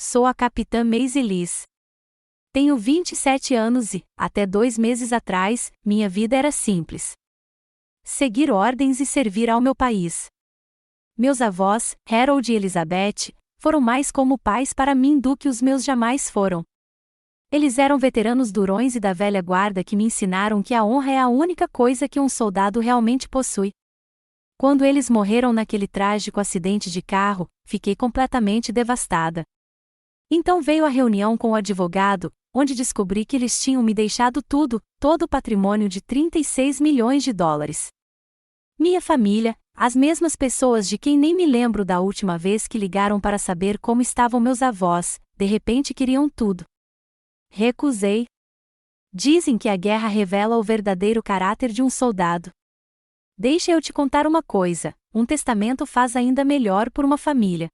Sou a capitã Maisie Liz. Tenho 27 anos e, até 2 meses atrás, minha vida era simples. Seguir ordens e servir ao meu país. Meus avós, Harold e Elizabeth, foram mais como pais para mim do que os meus jamais foram. Eles eram veteranos durões e da velha guarda que me ensinaram que a honra é a única coisa que um soldado realmente possui. Quando eles morreram naquele trágico acidente de carro, fiquei completamente devastada. Então veio a reunião com o advogado, onde descobri que eles tinham me deixado tudo, todo o patrimônio de 36 milhões de dólares. Minha família, as mesmas pessoas de quem nem me lembro da última vez que ligaram para saber como estavam meus avós, de repente queriam tudo. Recusei. Dizem que a guerra revela o verdadeiro caráter de um soldado. Deixa eu te contar uma coisa, um testamento faz ainda melhor por uma família.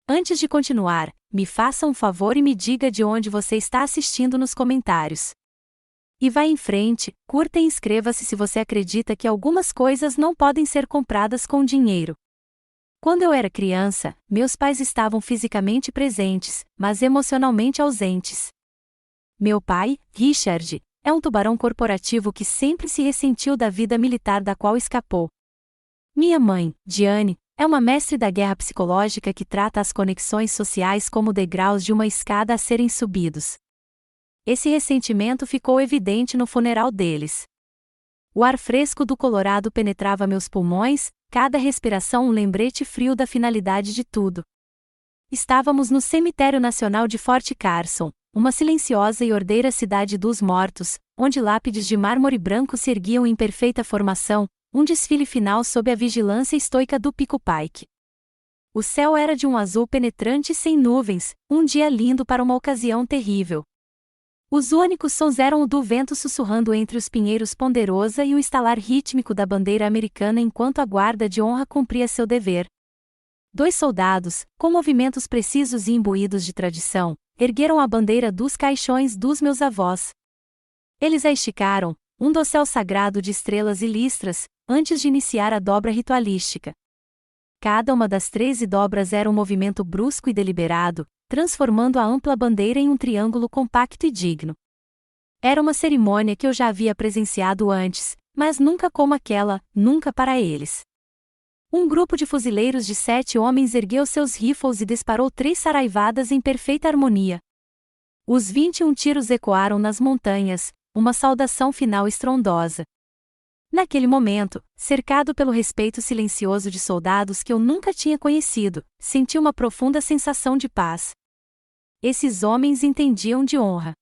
Antes de continuar, me faça um favor e me diga de onde você está assistindo nos comentários. E vá em frente, curta e inscreva-se se você acredita que algumas coisas não podem ser compradas com dinheiro. Quando eu era criança, meus pais estavam fisicamente presentes, mas emocionalmente ausentes. Meu pai, Richard, é um tubarão corporativo que sempre se ressentiu da vida militar da qual escapou. Minha mãe, Diane, é uma mestre da guerra psicológica que trata as conexões sociais como degraus de uma escada a serem subidos. Esse ressentimento ficou evidente no funeral deles. O ar fresco do Colorado penetrava meus pulmões, cada respiração um lembrete frio da finalidade de tudo. Estávamos no Cemitério Nacional de Fort Carson, uma silenciosa e ordeira cidade dos mortos, onde lápides de mármore branco se erguiam em perfeita formação, um desfile final sob a vigilância estoica do Pico Pike. O céu era de um azul penetrante sem nuvens, um dia lindo para uma ocasião terrível. Os únicos sons eram o do vento sussurrando entre os pinheiros ponderosa e o estalar rítmico da bandeira americana enquanto a guarda de honra cumpria seu dever. 2 soldados, com movimentos precisos e imbuídos de tradição, ergueram a bandeira dos caixões dos meus avós. Eles a esticaram, um dossel sagrado de estrelas e listras, antes de iniciar a dobra ritualística. Cada uma das 13 dobras era um movimento brusco e deliberado, transformando a ampla bandeira em um triângulo compacto e digno. Era uma cerimônia que eu já havia presenciado antes, mas nunca como aquela, nunca para eles. Um grupo de fuzileiros de 7 homens ergueu seus rifles e disparou 3 saraivadas em perfeita harmonia. Os 21 tiros ecoaram nas montanhas, uma saudação final estrondosa. Naquele momento, cercado pelo respeito silencioso de soldados que eu nunca tinha conhecido, senti uma profunda sensação de paz. Esses homens entendiam de honra.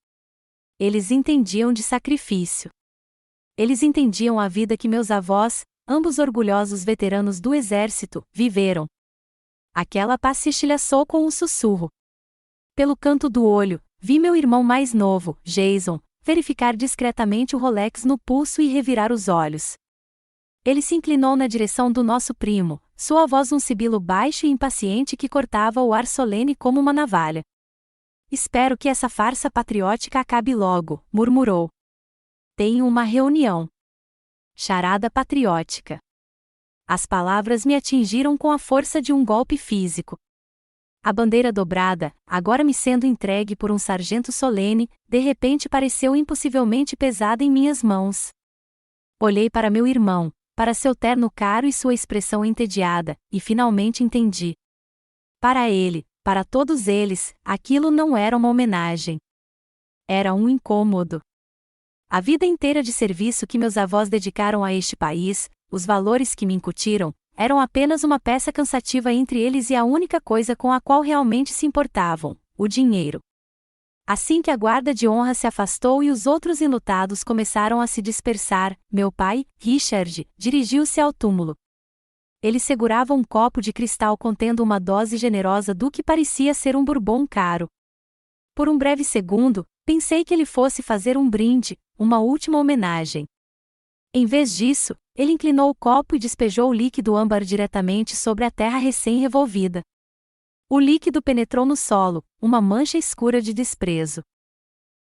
Eles entendiam de sacrifício. Eles entendiam a vida que meus avós, ambos orgulhosos veteranos do exército, viveram. Aquela paz se estilhaçou com um sussurro. Pelo canto do olho, vi meu irmão mais novo, Jason, verificar discretamente o Rolex no pulso e revirar os olhos. Ele se inclinou na direção do nosso primo, sua voz um sibilo baixo e impaciente que cortava o ar solene como uma navalha. Espero que essa farsa patriótica acabe logo, murmurou. Tenho uma reunião. Charada patriótica. As palavras me atingiram com a força de um golpe físico. A bandeira dobrada, agora me sendo entregue por um sargento solene, de repente pareceu impossivelmente pesada em minhas mãos. Olhei para meu irmão, para seu terno caro e sua expressão entediada, e finalmente entendi. Para ele, para todos eles, aquilo não era uma homenagem. Era um incômodo. A vida inteira de serviço que meus avós dedicaram a este país, os valores que me incutiram, eram apenas uma peça cansativa entre eles e a única coisa com a qual realmente se importavam, o dinheiro. Assim que a guarda de honra se afastou e os outros enlutados começaram a se dispersar, meu pai, Richard, dirigiu-se ao túmulo. Ele segurava um copo de cristal contendo uma dose generosa do que parecia ser um bourbon caro. Por um breve segundo, pensei que ele fosse fazer um brinde, uma última homenagem. Em vez disso, ele inclinou o copo e despejou o líquido âmbar diretamente sobre a terra recém-revolvida. O líquido penetrou no solo, uma mancha escura de desprezo.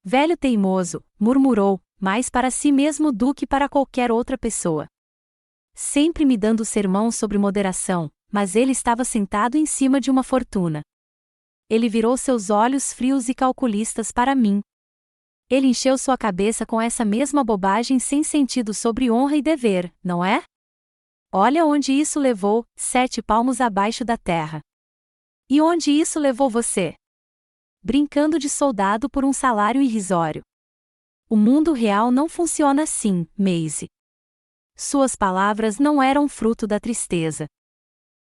Velho teimoso, murmurou, mais para si mesmo do que para qualquer outra pessoa. Sempre me dando sermão sobre moderação, mas ele estava sentado em cima de uma fortuna. Ele virou seus olhos frios e calculistas para mim. Ele encheu sua cabeça com essa mesma bobagem sem sentido sobre honra e dever, não é? Olha onde isso levou, 7 palmos abaixo da terra. E onde isso levou você? Brincando de soldado por um salário irrisório. O mundo real não funciona assim, Maisie. Suas palavras não eram fruto da tristeza.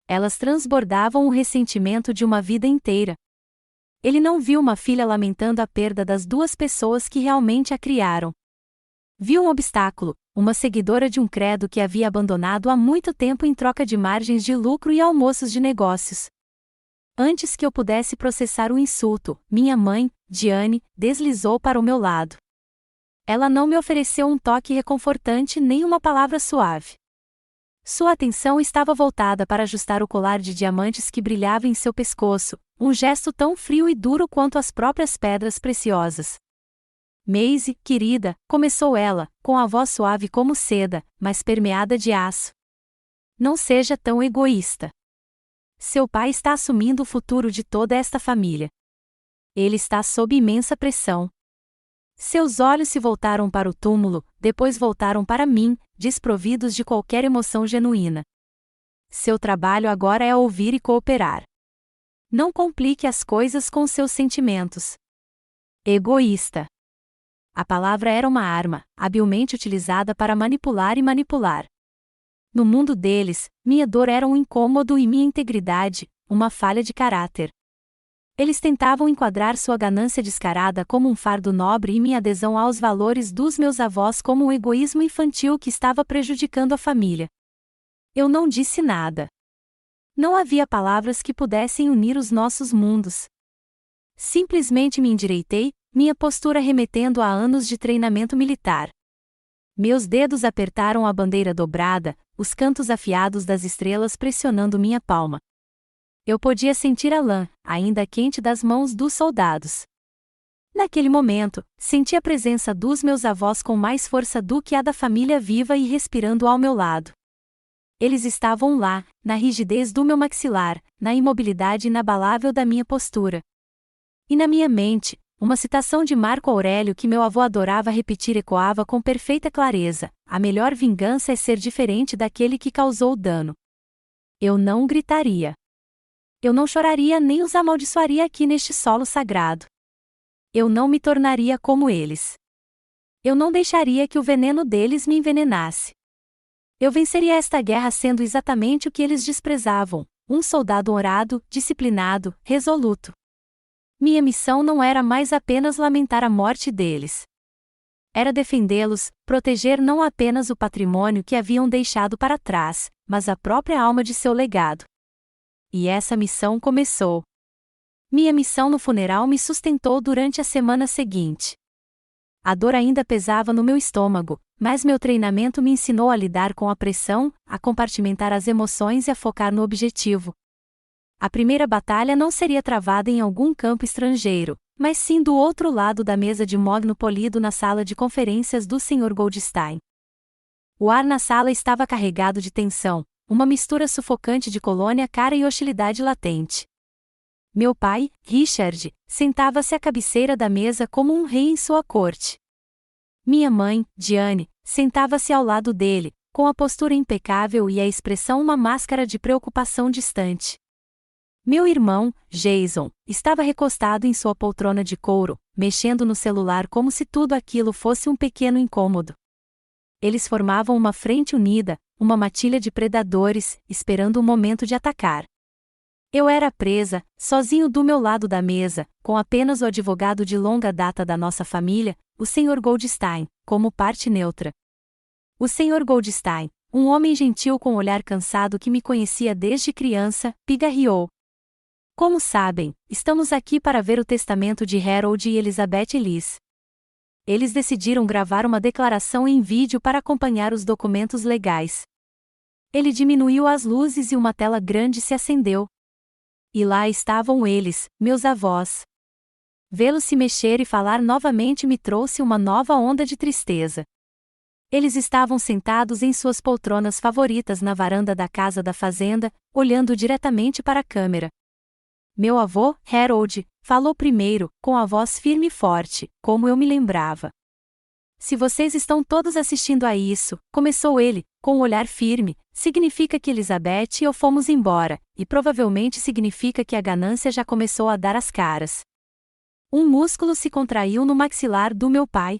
Elas transbordavam o ressentimento de uma vida inteira. Ele não viu uma filha lamentando a perda das 2 pessoas que realmente a criaram. Viu um obstáculo, uma seguidora de um credo que havia abandonado há muito tempo em troca de margens de lucro e almoços de negócios. Antes que eu pudesse processar o insulto, minha mãe, Diane, deslizou para o meu lado. Ela não me ofereceu um toque reconfortante nem uma palavra suave. Sua atenção estava voltada para ajustar o colar de diamantes que brilhava em seu pescoço, um gesto tão frio e duro quanto as próprias pedras preciosas. Maisie, querida, começou ela, com a voz suave como seda, mas permeada de aço. Não seja tão egoísta. Seu pai está assumindo o futuro de toda esta família. Ele está sob imensa pressão. Seus olhos se voltaram para o túmulo, depois voltaram para mim, desprovidos de qualquer emoção genuína. Seu trabalho agora é ouvir e cooperar. Não complique as coisas com seus sentimentos. Egoísta. A palavra era uma arma, habilmente utilizada para manipular e manipular. No mundo deles, minha dor era um incômodo e minha integridade, uma falha de caráter. Eles tentavam enquadrar sua ganância descarada como um fardo nobre e minha adesão aos valores dos meus avós como um egoísmo infantil que estava prejudicando a família. Eu não disse nada. Não havia palavras que pudessem unir os nossos mundos. Simplesmente me endireitei, minha postura remetendo a anos de treinamento militar. Meus dedos apertaram a bandeira dobrada, os cantos afiados das estrelas pressionando minha palma. Eu podia sentir a lã, ainda quente das mãos dos soldados. Naquele momento, senti a presença dos meus avós com mais força do que a da família viva e respirando ao meu lado. Eles estavam lá, na rigidez do meu maxilar, na imobilidade inabalável da minha postura. E na minha mente, uma citação de Marco Aurélio que meu avô adorava repetir ecoava com perfeita clareza: a melhor vingança é ser diferente daquele que causou o dano. Eu não gritaria. Eu não choraria nem os amaldiçoaria aqui neste solo sagrado. Eu não me tornaria como eles. Eu não deixaria que o veneno deles me envenenasse. Eu venceria esta guerra sendo exatamente o que eles desprezavam: um soldado honrado, disciplinado, resoluto. Minha missão não era mais apenas lamentar a morte deles. Era defendê-los, proteger não apenas o patrimônio que haviam deixado para trás, mas a própria alma de seu legado. E essa missão começou. Minha missão no funeral me sustentou durante a semana seguinte. A dor ainda pesava no meu estômago, mas meu treinamento me ensinou a lidar com a pressão, a compartimentar as emoções e a focar no objetivo. A primeira batalha não seria travada em algum campo estrangeiro, mas sim do outro lado da mesa de mogno polido na sala de conferências do Sr. Goldstein. O ar na sala estava carregado de tensão, uma mistura sufocante de colônia cara e hostilidade latente. Meu pai, Richard, sentava-se à cabeceira da mesa como um rei em sua corte. Minha mãe, Diane, sentava-se ao lado dele, com a postura impecável e a expressão uma máscara de preocupação distante. Meu irmão, Jason, estava recostado em sua poltrona de couro, mexendo no celular como se tudo aquilo fosse um pequeno incômodo. Eles formavam uma frente unida, uma matilha de predadores, esperando o momento de atacar. Eu era presa, sozinho do meu lado da mesa, com apenas o advogado de longa data da nossa família, o Sr. Goldstein, como parte neutra. O Sr. Goldstein, um homem gentil com olhar cansado que me conhecia desde criança, pigarreou. Como sabem, estamos aqui para ver o testamento de Harold e Elizabeth Liz. Eles decidiram gravar uma declaração em vídeo para acompanhar os documentos legais. Ele diminuiu as luzes e uma tela grande se acendeu. E lá estavam eles, meus avós. Vê-los se mexer e falar novamente me trouxe uma nova onda de tristeza. Eles estavam sentados em suas poltronas favoritas na varanda da casa da fazenda, olhando diretamente para a câmera. Meu avô, Harold, falou primeiro, com a voz firme e forte, como eu me lembrava. Se vocês estão todos assistindo a isso, começou ele, com um olhar firme, significa que Elizabeth e eu fomos embora, e provavelmente significa que a ganância já começou a dar as caras. Um músculo se contraiu no maxilar do meu pai.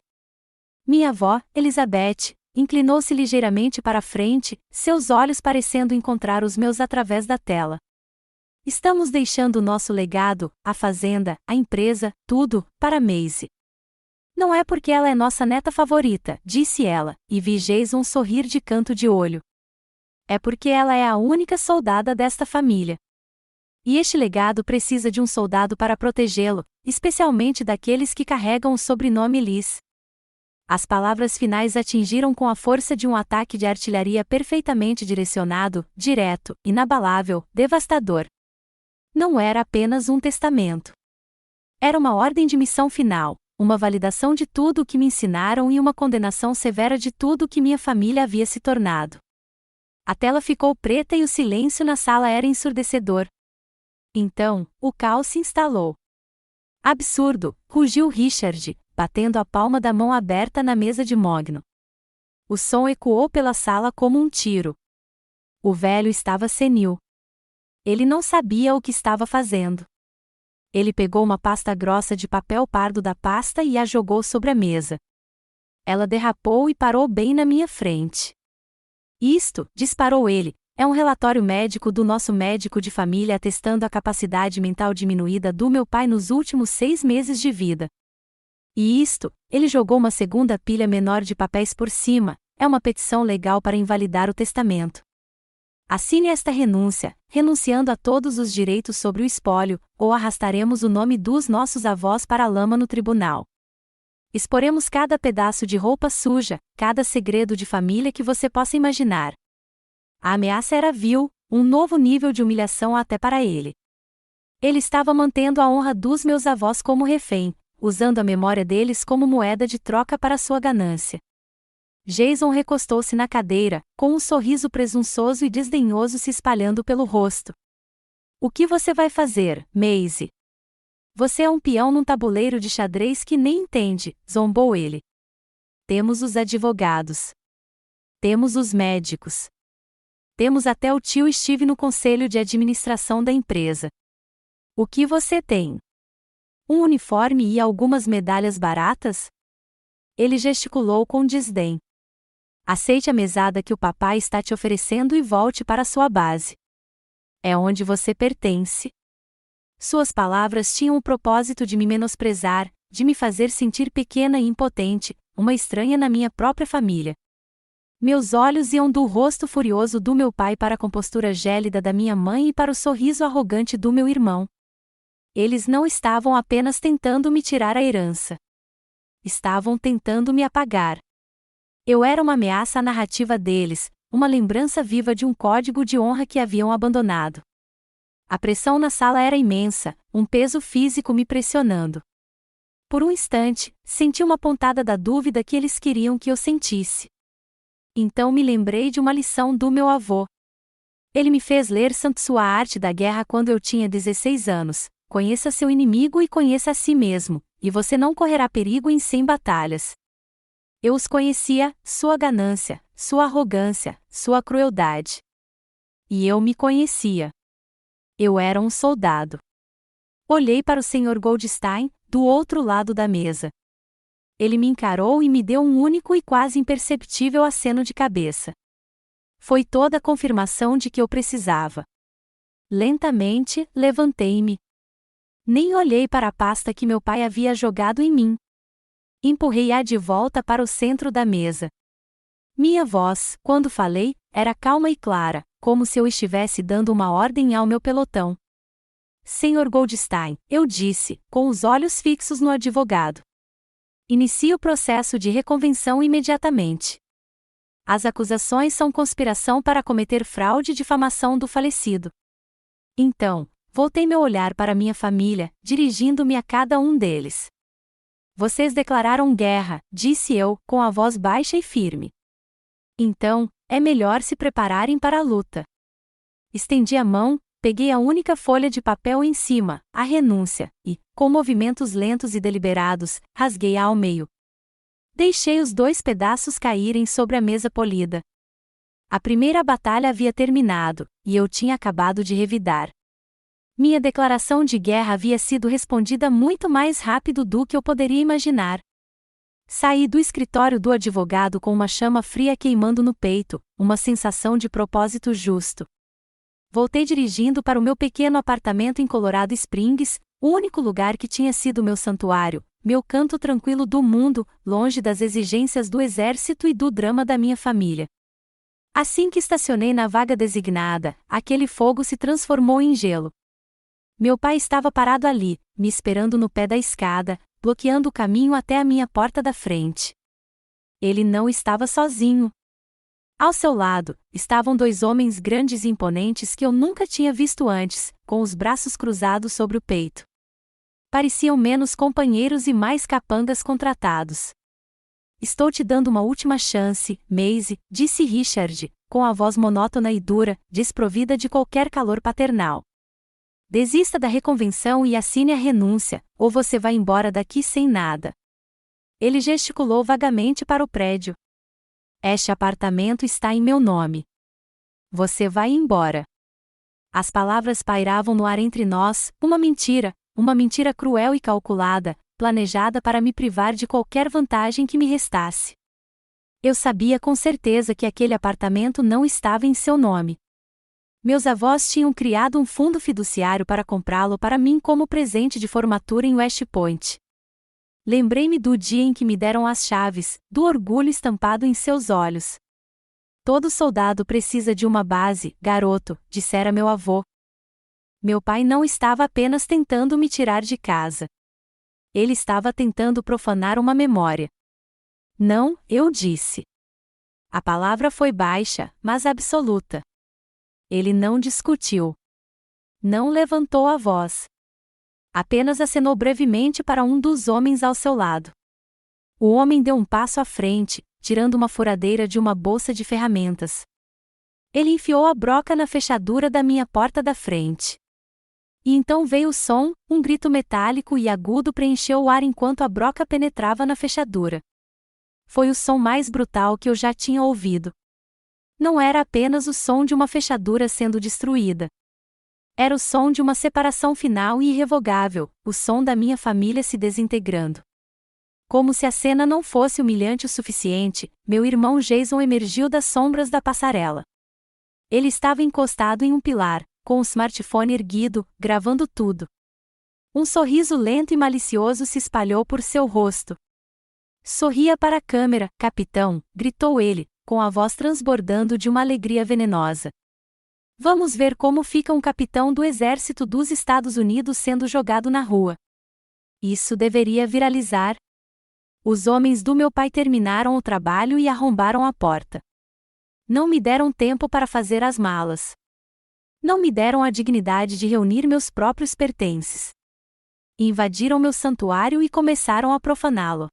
Minha avó, Elizabeth, inclinou-se ligeiramente para a frente, seus olhos parecendo encontrar os meus através da tela. Estamos deixando o nosso legado, a fazenda, a empresa, tudo, para Maisie. Não é porque ela é nossa neta favorita, disse ela, e vi Jason sorrir de canto de olho. É porque ela é a única soldada desta família. E este legado precisa de um soldado para protegê-lo, especialmente daqueles que carregam o sobrenome Liz. As palavras finais atingiram com a força de um ataque de artilharia perfeitamente direcionado, direto, inabalável, devastador. Não era apenas um testamento. Era uma ordem de missão final, uma validação de tudo o que me ensinaram e uma condenação severa de tudo o que minha família havia se tornado. A tela ficou preta e o silêncio na sala era ensurdecedor. Então, o caos se instalou. Absurdo, rugiu Richard, batendo a palma da mão aberta na mesa de mogno. O som ecoou pela sala como um tiro. O velho estava senil. Ele não sabia o que estava fazendo. Ele pegou uma pasta grossa de papel pardo da pasta e a jogou sobre a mesa. Ela derrapou e parou bem na minha frente. Isto, disparou ele, é um relatório médico do nosso médico de família atestando a capacidade mental diminuída do meu pai nos últimos 6 meses de vida. E isto, ele jogou uma segunda pilha menor de papéis por cima, é uma petição legal para invalidar o testamento. Assine esta renúncia, renunciando a todos os direitos sobre o espólio, ou arrastaremos o nome dos nossos avós para a lama no tribunal. Exporemos cada pedaço de roupa suja, cada segredo de família que você possa imaginar. A ameaça era vil, um novo nível de humilhação até para ele. Ele estava mantendo a honra dos meus avós como refém, usando a memória deles como moeda de troca para sua ganância. Jason recostou-se na cadeira, com um sorriso presunçoso e desdenhoso se espalhando pelo rosto. O que você vai fazer, Maisie? Você é um peão num tabuleiro de xadrez que nem entende, zombou ele. Temos os advogados. Temos os médicos. Temos até o tio Steve no conselho de administração da empresa. O que você tem? Um uniforme e algumas medalhas baratas? Ele gesticulou com desdém. Aceite a mesada que o papai está te oferecendo e volte para sua base. É onde você pertence. Suas palavras tinham o propósito de me menosprezar, de me fazer sentir pequena e impotente, uma estranha na minha própria família. Meus olhos iam do rosto furioso do meu pai para a compostura gélida da minha mãe e para o sorriso arrogante do meu irmão. Eles não estavam apenas tentando me tirar a herança. Estavam tentando me apagar. Eu era uma ameaça à narrativa deles, uma lembrança viva de um código de honra que haviam abandonado. A pressão na sala era imensa, um peso físico me pressionando. Por um instante, senti uma pontada da dúvida que eles queriam que eu sentisse. Então me lembrei de uma lição do meu avô. Ele me fez ler Sua Arte da Guerra quando eu tinha 16 anos. Conheça seu inimigo e conheça a si mesmo, e você não correrá perigo em 100 batalhas. Eu os conhecia, sua ganância, sua arrogância, sua crueldade. E eu me conhecia. Eu era um soldado. Olhei para o Sr. Goldstein, do outro lado da mesa. Ele me encarou e me deu um único e quase imperceptível aceno de cabeça. Foi toda a confirmação de que eu precisava. Lentamente, levantei-me. Nem olhei para a pasta que meu pai havia jogado em mim. Empurrei-a de volta para o centro da mesa. Minha voz, quando falei, era calma e clara, como se eu estivesse dando uma ordem ao meu pelotão. Sr. Goldstein, eu disse, com os olhos fixos no advogado. Inicie o processo de reconvenção imediatamente. As acusações são conspiração para cometer fraude e difamação do falecido. Então, voltei meu olhar para minha família, dirigindo-me a cada um deles. Vocês declararam guerra, disse eu, com a voz baixa e firme. Então, é melhor se prepararem para a luta. Estendi a mão, Peguei a única folha de papel em cima, a renúncia, e, com movimentos lentos e deliberados, rasguei-a ao meio. Deixei os 2 pedaços caírem sobre a mesa polida. A primeira batalha havia terminado, e eu tinha acabado de revidar. Minha declaração de guerra havia sido respondida muito mais rápido do que eu poderia imaginar. Saí do escritório do advogado com uma chama fria queimando no peito, uma sensação de propósito justo. Voltei dirigindo para o meu pequeno apartamento em Colorado Springs, o único lugar que tinha sido meu santuário, meu canto tranquilo do mundo, longe das exigências do exército e do drama da minha família. Assim que estacionei na vaga designada, aquele fogo se transformou em gelo. Meu pai estava parado ali, me esperando no pé da escada, bloqueando o caminho até a minha porta da frente. Ele não estava sozinho. Ao seu lado, estavam 2 homens grandes e imponentes que eu nunca tinha visto antes, com os braços cruzados sobre o peito. Pareciam menos companheiros e mais capangas contratados. Estou te dando uma última chance, Maisie, disse Richard, com a voz monótona e dura, desprovida de qualquer calor paternal. Desista da reconvenção e assine a renúncia, ou você vai embora daqui sem nada. Ele gesticulou vagamente para o prédio. Este apartamento está em meu nome. Você vai embora. As palavras pairavam no ar entre nós, uma mentira cruel e calculada, planejada para me privar de qualquer vantagem que me restasse. Eu sabia com certeza que aquele apartamento não estava em seu nome. Meus avós tinham criado um fundo fiduciário para comprá-lo para mim como presente de formatura em West Point. Lembrei-me do dia em que me deram as chaves, do orgulho estampado em seus olhos. Todo soldado precisa de uma base, garoto, dissera meu avô. Meu pai não estava apenas tentando me tirar de casa. Ele estava tentando profanar uma memória. Não, eu disse. A palavra foi baixa, mas absoluta. Ele não discutiu. Não levantou a voz. Apenas acenou brevemente para um dos homens ao seu lado. O homem deu um passo à frente, tirando uma furadeira de uma bolsa de ferramentas. Ele enfiou a broca na fechadura da minha porta da frente. E então veio o som, um grito metálico e agudo preencheu o ar enquanto a broca penetrava na fechadura. Foi o som mais brutal que eu já tinha ouvido. Não era apenas o som de uma fechadura sendo destruída. Era o som de uma separação final e irrevogável, o som da minha família se desintegrando. Como se a cena não fosse humilhante o suficiente, meu irmão Jason emergiu das sombras da passarela. Ele estava encostado em um pilar, com o smartphone erguido, gravando tudo. Um sorriso lento e malicioso se espalhou por seu rosto. Sorria para a câmera, capitão, gritou ele, com a voz transbordando de uma alegria venenosa. Vamos ver como fica um capitão do exército dos Estados Unidos sendo jogado na rua. Isso deveria viralizar. Os homens do meu pai terminaram o trabalho e arrombaram a porta. Não me deram tempo para fazer as malas. Não me deram a dignidade de reunir meus próprios pertences. Invadiram meu santuário e começaram a profaná-lo.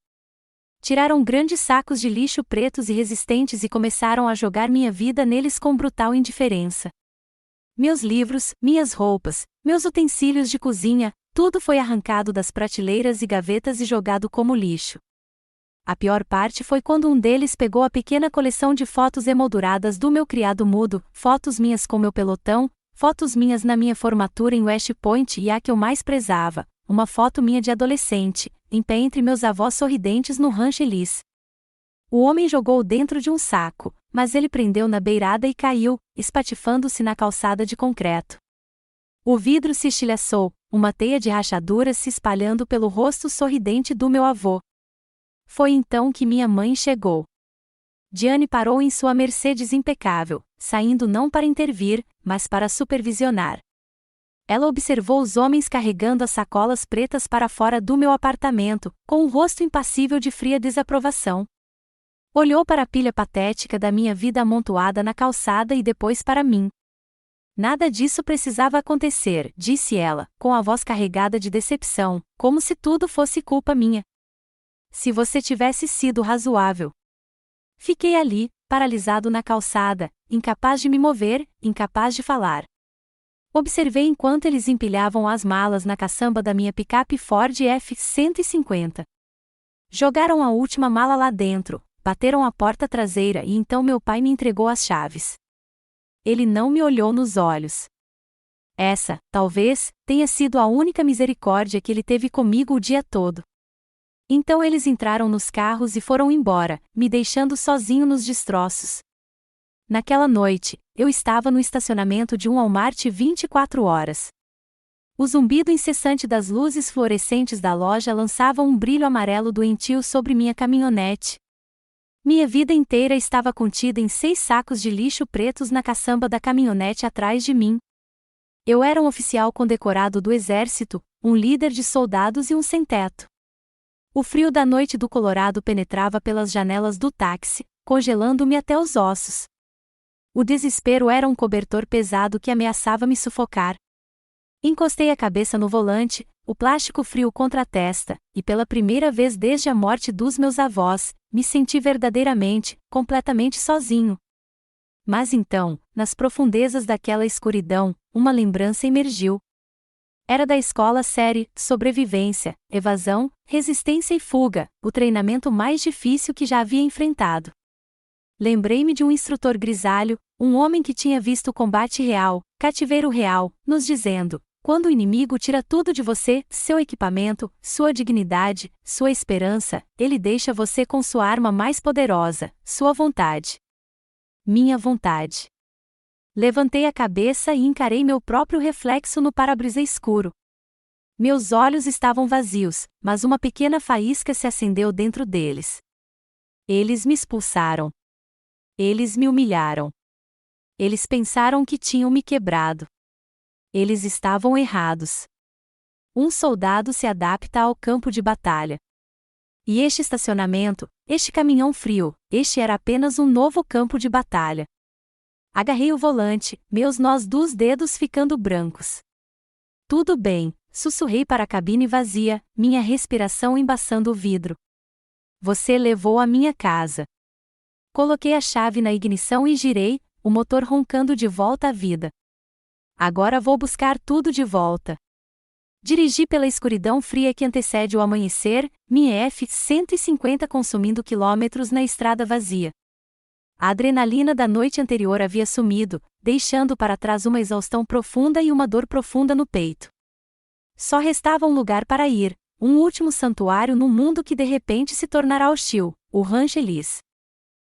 Tiraram grandes sacos de lixo pretos e resistentes e começaram a jogar minha vida neles com brutal indiferença. Meus livros, minhas roupas, meus utensílios de cozinha, tudo foi arrancado das prateleiras e gavetas e jogado como lixo. A pior parte foi quando um deles pegou a pequena coleção de fotos emolduradas do meu criado mudo, fotos minhas com meu pelotão, fotos minhas na minha formatura em West Point e a que eu mais prezava, uma foto minha de adolescente, em pé entre meus avós sorridentes no Rancho Ellis. O homem jogou-o dentro de um saco, mas ele prendeu na beirada e caiu, espatifando-se na calçada de concreto. O vidro se estilhaçou, uma teia de rachaduras se espalhando pelo rosto sorridente do meu avô. Foi então que minha mãe chegou. Diane parou em sua Mercedes impecável, saindo não para intervir, mas para supervisionar. Ela observou os homens carregando as sacolas pretas para fora do meu apartamento, com um rosto impassível de fria desaprovação. Olhou para a pilha patética da minha vida amontoada na calçada e depois para mim. Nada disso precisava acontecer, disse ela, com a voz carregada de decepção, como se tudo fosse culpa minha. Se você tivesse sido razoável. Fiquei ali, paralisado na calçada, incapaz de me mover, incapaz de falar. Observei enquanto eles empilhavam as malas na caçamba da minha picape Ford F-150. Jogaram a última mala lá dentro, bateram a porta traseira e então meu pai me entregou as chaves. Ele não me olhou nos olhos. Essa, talvez, tenha sido a única misericórdia que ele teve comigo o dia todo. Então eles entraram nos carros e foram embora, me deixando sozinho nos destroços. Naquela noite, eu estava no estacionamento de um Walmart 24 horas. O zumbido incessante das luzes fluorescentes da loja lançava um brilho amarelo doentio sobre minha caminhonete. Minha vida inteira estava contida em 6 sacos de lixo pretos na caçamba da caminhonete atrás de mim. Eu era um oficial condecorado do exército, um líder de soldados e um sem-teto. O frio da noite do Colorado penetrava pelas janelas do táxi, congelando-me até os ossos. O desespero era um cobertor pesado que ameaçava me sufocar. Encostei a cabeça no volante, o plástico frio contra a testa, e pela primeira vez desde a morte dos meus avós, me senti verdadeiramente, completamente sozinho. Mas então, nas profundezas daquela escuridão, uma lembrança emergiu. Era da escola série, sobrevivência, evasão, resistência e fuga, o treinamento mais difícil que já havia enfrentado. Lembrei-me de um instrutor grisalho, um homem que tinha visto combate real, cativeiro real, nos dizendo: quando o inimigo tira tudo de você, seu equipamento, sua dignidade, sua esperança, ele deixa você com sua arma mais poderosa, sua vontade. Minha vontade. Levantei a cabeça e encarei meu próprio reflexo no para-brisa escuro. Meus olhos estavam vazios, mas uma pequena faísca se acendeu dentro deles. Eles me expulsaram. Eles me humilharam. Eles pensaram que tinham me quebrado. Eles estavam errados. Um soldado se adapta ao campo de batalha. E este estacionamento, este caminhão frio, este era apenas um novo campo de batalha. Agarrei o volante, meus nós dos dedos ficando brancos. Tudo bem, sussurrei para a cabine vazia, minha respiração embaçando o vidro. Você levou a minha casa. Coloquei a chave na ignição e girei, o motor roncando de volta à vida. Agora vou buscar tudo de volta. Dirigi pela escuridão fria que antecede o amanhecer, minha F-150 consumindo quilômetros na estrada vazia. A adrenalina da noite anterior havia sumido, deixando para trás uma exaustão profunda e uma dor profunda no peito. Só restava um lugar para ir, um último santuário num mundo que de repente se tornará hostil, o Rancho Elis.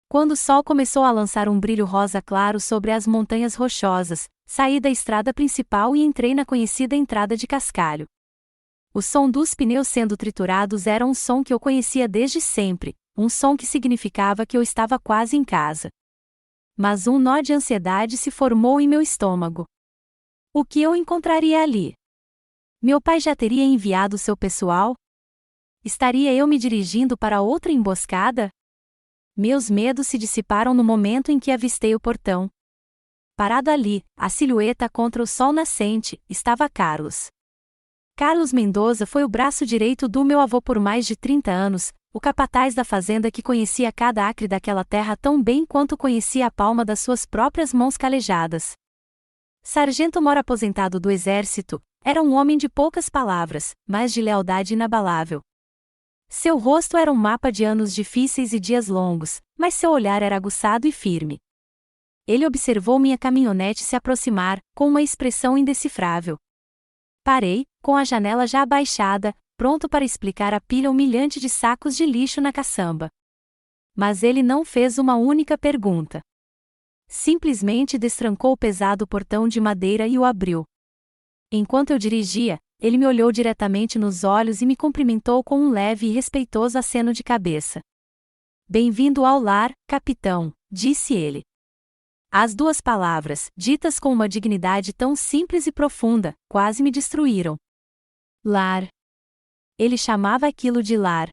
Quando o sol começou a lançar um brilho rosa claro sobre as montanhas rochosas, saí da estrada principal e entrei na conhecida entrada de cascalho. O som dos pneus sendo triturados era um som que eu conhecia desde sempre, um som que significava que eu estava quase em casa. Mas um nó de ansiedade se formou em meu estômago. O que eu encontraria ali? Meu pai já teria enviado seu pessoal? Estaria eu me dirigindo para outra emboscada? Meus medos se dissiparam no momento em que avistei o portão. Parado ali, a silhueta contra o sol nascente, estava Carlos. Carlos Mendoza foi o braço direito do meu avô por mais de 30 anos, o capataz da fazenda que conhecia cada acre daquela terra tão bem quanto conhecia a palma das suas próprias mãos calejadas. Sargento-mor aposentado do exército, era um homem de poucas palavras, mas de lealdade inabalável. Seu rosto era um mapa de anos difíceis e dias longos, mas seu olhar era aguçado e firme. Ele observou minha caminhonete se aproximar, com uma expressão indecifrável. Parei, com a janela já abaixada, pronto para explicar a pilha humilhante de sacos de lixo na caçamba. Mas ele não fez uma única pergunta. Simplesmente destrancou o pesado portão de madeira e o abriu. Enquanto eu dirigia, ele me olhou diretamente nos olhos e me cumprimentou com um leve e respeitoso aceno de cabeça. Bem-vindo ao lar, capitão, disse ele. As 2 palavras, ditas com uma dignidade tão simples e profunda, quase me destruíram. Lar. Ele chamava aquilo de lar.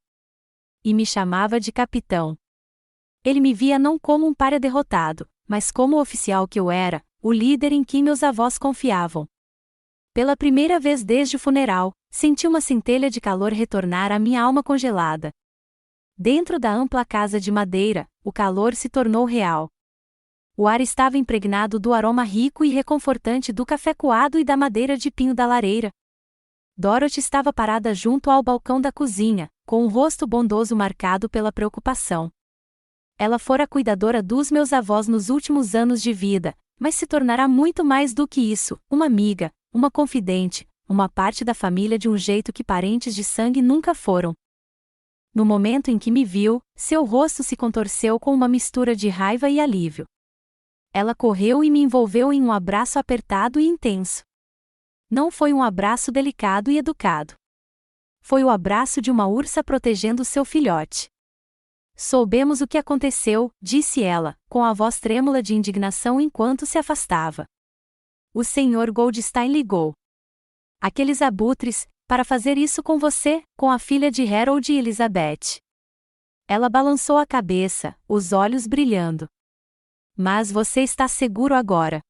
E me chamava de capitão. Ele me via não como um pária derrotado, mas como o oficial que eu era, o líder em quem meus avós confiavam. Pela primeira vez desde o funeral, senti uma centelha de calor retornar à minha alma congelada. Dentro da ampla casa de madeira, o calor se tornou real. O ar estava impregnado do aroma rico e reconfortante do café coado e da madeira de pinho da lareira. Dorothy estava parada junto ao balcão da cozinha, com um rosto bondoso marcado pela preocupação. Ela fora cuidadora dos meus avós nos últimos anos de vida, mas se tornará muito mais do que isso, uma amiga, uma confidente, uma parte da família de um jeito que parentes de sangue nunca foram. No momento em que me viu, seu rosto se contorceu com uma mistura de raiva e alívio. Ela correu e me envolveu em um abraço apertado e intenso. Não foi um abraço delicado e educado. Foi o abraço de uma ursa protegendo seu filhote. Soubemos o que aconteceu, disse ela, com a voz trêmula de indignação enquanto se afastava. O Sr. Goldstein ligou. Aqueles abutres, para fazer isso com você, com a filha de Harold e Elizabeth. Ela balançou a cabeça, os olhos brilhando. Mas você está seguro agora.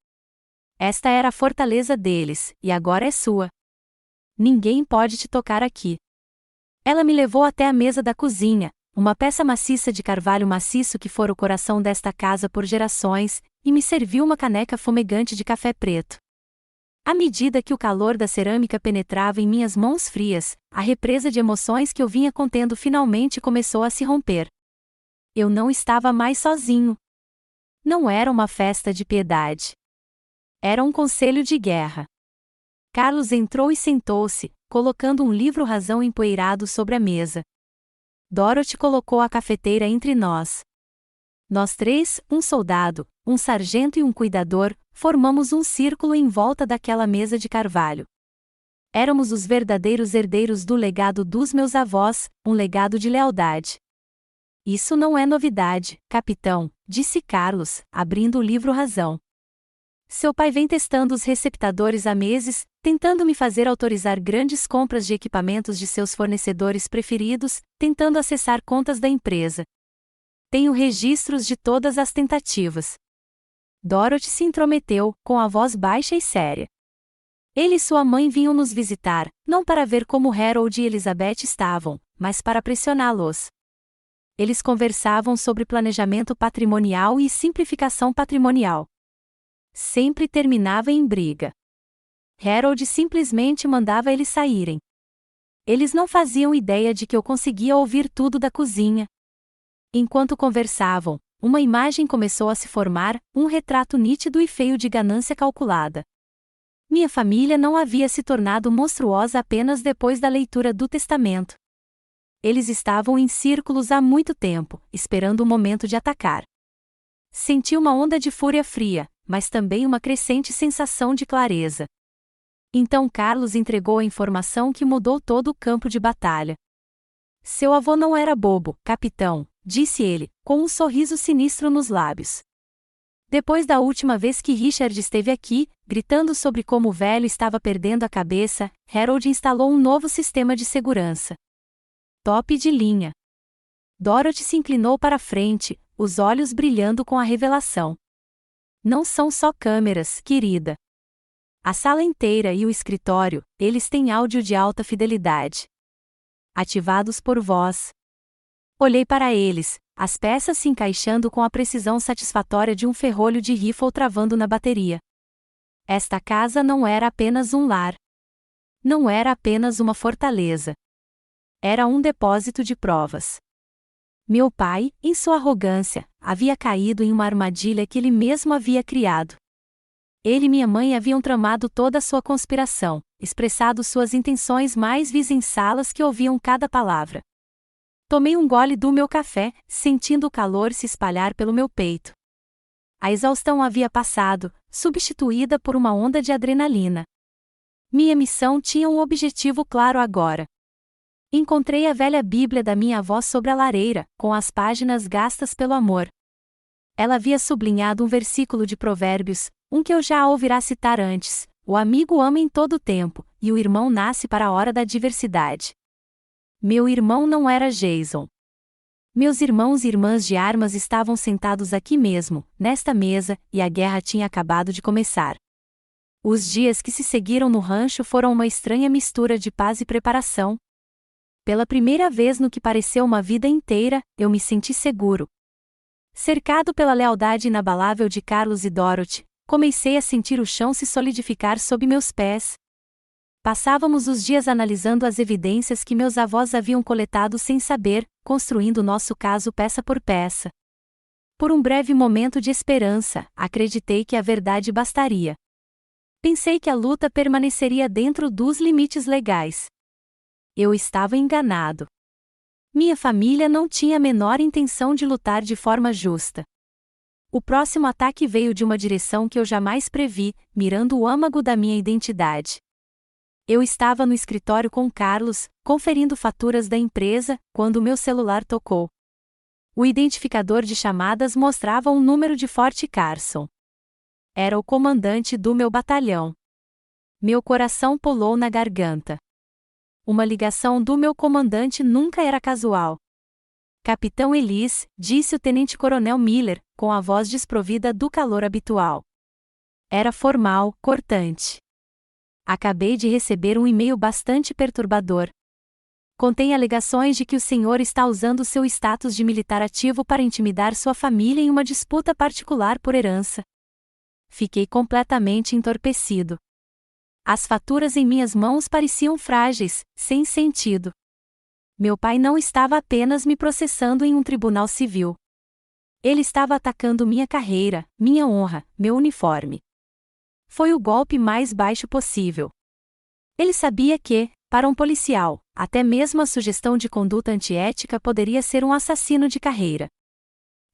Esta era a fortaleza deles, e agora é sua. Ninguém pode te tocar aqui. Ela me levou até a mesa da cozinha, uma peça maciça de carvalho maciço que fora o coração desta casa por gerações, e me serviu uma caneca fumegante de café preto. À medida que o calor da cerâmica penetrava em minhas mãos frias, a represa de emoções que eu vinha contendo finalmente começou a se romper. Eu não estava mais sozinho. Não era uma festa de piedade. Era um conselho de guerra. Carlos entrou e sentou-se, colocando um livro-razão empoeirado sobre a mesa. Dorothy colocou a cafeteira entre nós. Nós três, um soldado, um sargento e um cuidador, formamos um círculo em volta daquela mesa de carvalho. Éramos os verdadeiros herdeiros do legado dos meus avós, um legado de lealdade. Isso não é novidade, capitão, disse Carlos, abrindo o livro-razão. Seu pai vem testando os receptadores há meses, tentando me fazer autorizar grandes compras de equipamentos de seus fornecedores preferidos, tentando acessar contas da empresa. Tenho registros de todas as tentativas. Dorothy se intrometeu, com a voz baixa e séria. Ele e sua mãe vinham nos visitar, não para ver como Harold e Elizabeth estavam, mas para pressioná-los. Eles conversavam sobre planejamento patrimonial e simplificação patrimonial. Sempre terminava em briga. Harold simplesmente mandava eles saírem. Eles não faziam ideia de que eu conseguia ouvir tudo da cozinha. Enquanto conversavam, uma imagem começou a se formar, um retrato nítido e feio de ganância calculada. Minha família não havia se tornado monstruosa apenas depois da leitura do testamento. Eles estavam em círculos há muito tempo, esperando o momento de atacar. Senti uma onda de fúria fria, mas também uma crescente sensação de clareza. Então Carlos entregou a informação que mudou todo o campo de batalha. Seu avô não era bobo, capitão, disse ele, com um sorriso sinistro nos lábios. Depois da última vez que Richard esteve aqui, gritando sobre como o velho estava perdendo a cabeça, Harold instalou um novo sistema de segurança. Top de linha. Dorothy se inclinou para a frente, os olhos brilhando com a revelação. Não são só câmeras, querida. A sala inteira e o escritório, eles têm áudio de alta fidelidade. Ativados por voz. Olhei para eles, as peças se encaixando com a precisão satisfatória de um ferrolho de rifle travando na bateria. Esta casa não era apenas um lar. Não era apenas uma fortaleza. Era um depósito de provas. Meu pai, em sua arrogância, havia caído em uma armadilha que ele mesmo havia criado. Ele e minha mãe haviam tramado toda a sua conspiração, expressado suas intenções mais vis em salas que ouviam cada palavra. Tomei um gole do meu café, sentindo o calor se espalhar pelo meu peito. A exaustão havia passado, substituída por uma onda de adrenalina. Minha missão tinha um objetivo claro agora. Encontrei a velha Bíblia da minha avó sobre a lareira, com as páginas gastas pelo amor. Ela havia sublinhado um versículo de Provérbios, um que eu já ouvirá citar antes: o amigo ama em todo o tempo, e o irmão nasce para a hora da adversidade. Meu irmão não era Jason. Meus irmãos e irmãs de armas estavam sentados aqui mesmo, nesta mesa, e a guerra tinha acabado de começar. Os dias que se seguiram no rancho foram uma estranha mistura de paz e preparação. Pela primeira vez no que pareceu uma vida inteira, eu me senti seguro. Cercado pela lealdade inabalável de Carlos e Dorothy, comecei a sentir o chão se solidificar sob meus pés. Passávamos os dias analisando as evidências que meus avós haviam coletado sem saber, construindo nosso caso peça por peça. Por um breve momento de esperança, acreditei que a verdade bastaria. Pensei que a luta permaneceria dentro dos limites legais. Eu estava enganado. Minha família não tinha a menor intenção de lutar de forma justa. O próximo ataque veio de uma direção que eu jamais previ, mirando o âmago da minha identidade. Eu estava no escritório com Carlos, conferindo faturas da empresa, quando meu celular tocou. O identificador de chamadas mostrava um número de Fort Carson. Era o comandante do meu batalhão. Meu coração pulou na garganta. Uma ligação do meu comandante nunca era casual. Capitão Ellis, disse o tenente-coronel Miller, com a voz desprovida do calor habitual. Era formal, cortante. Acabei de receber um e-mail bastante perturbador. Contém alegações de que o senhor está usando seu status de militar ativo para intimidar sua família em uma disputa particular por herança. Fiquei completamente entorpecido. As faturas em minhas mãos pareciam frágeis, sem sentido. Meu pai não estava apenas me processando em um tribunal civil. Ele estava atacando minha carreira, minha honra, meu uniforme. Foi o golpe mais baixo possível. Ele sabia que, para um policial, até mesmo a sugestão de conduta antiética poderia ser um assassino de carreira.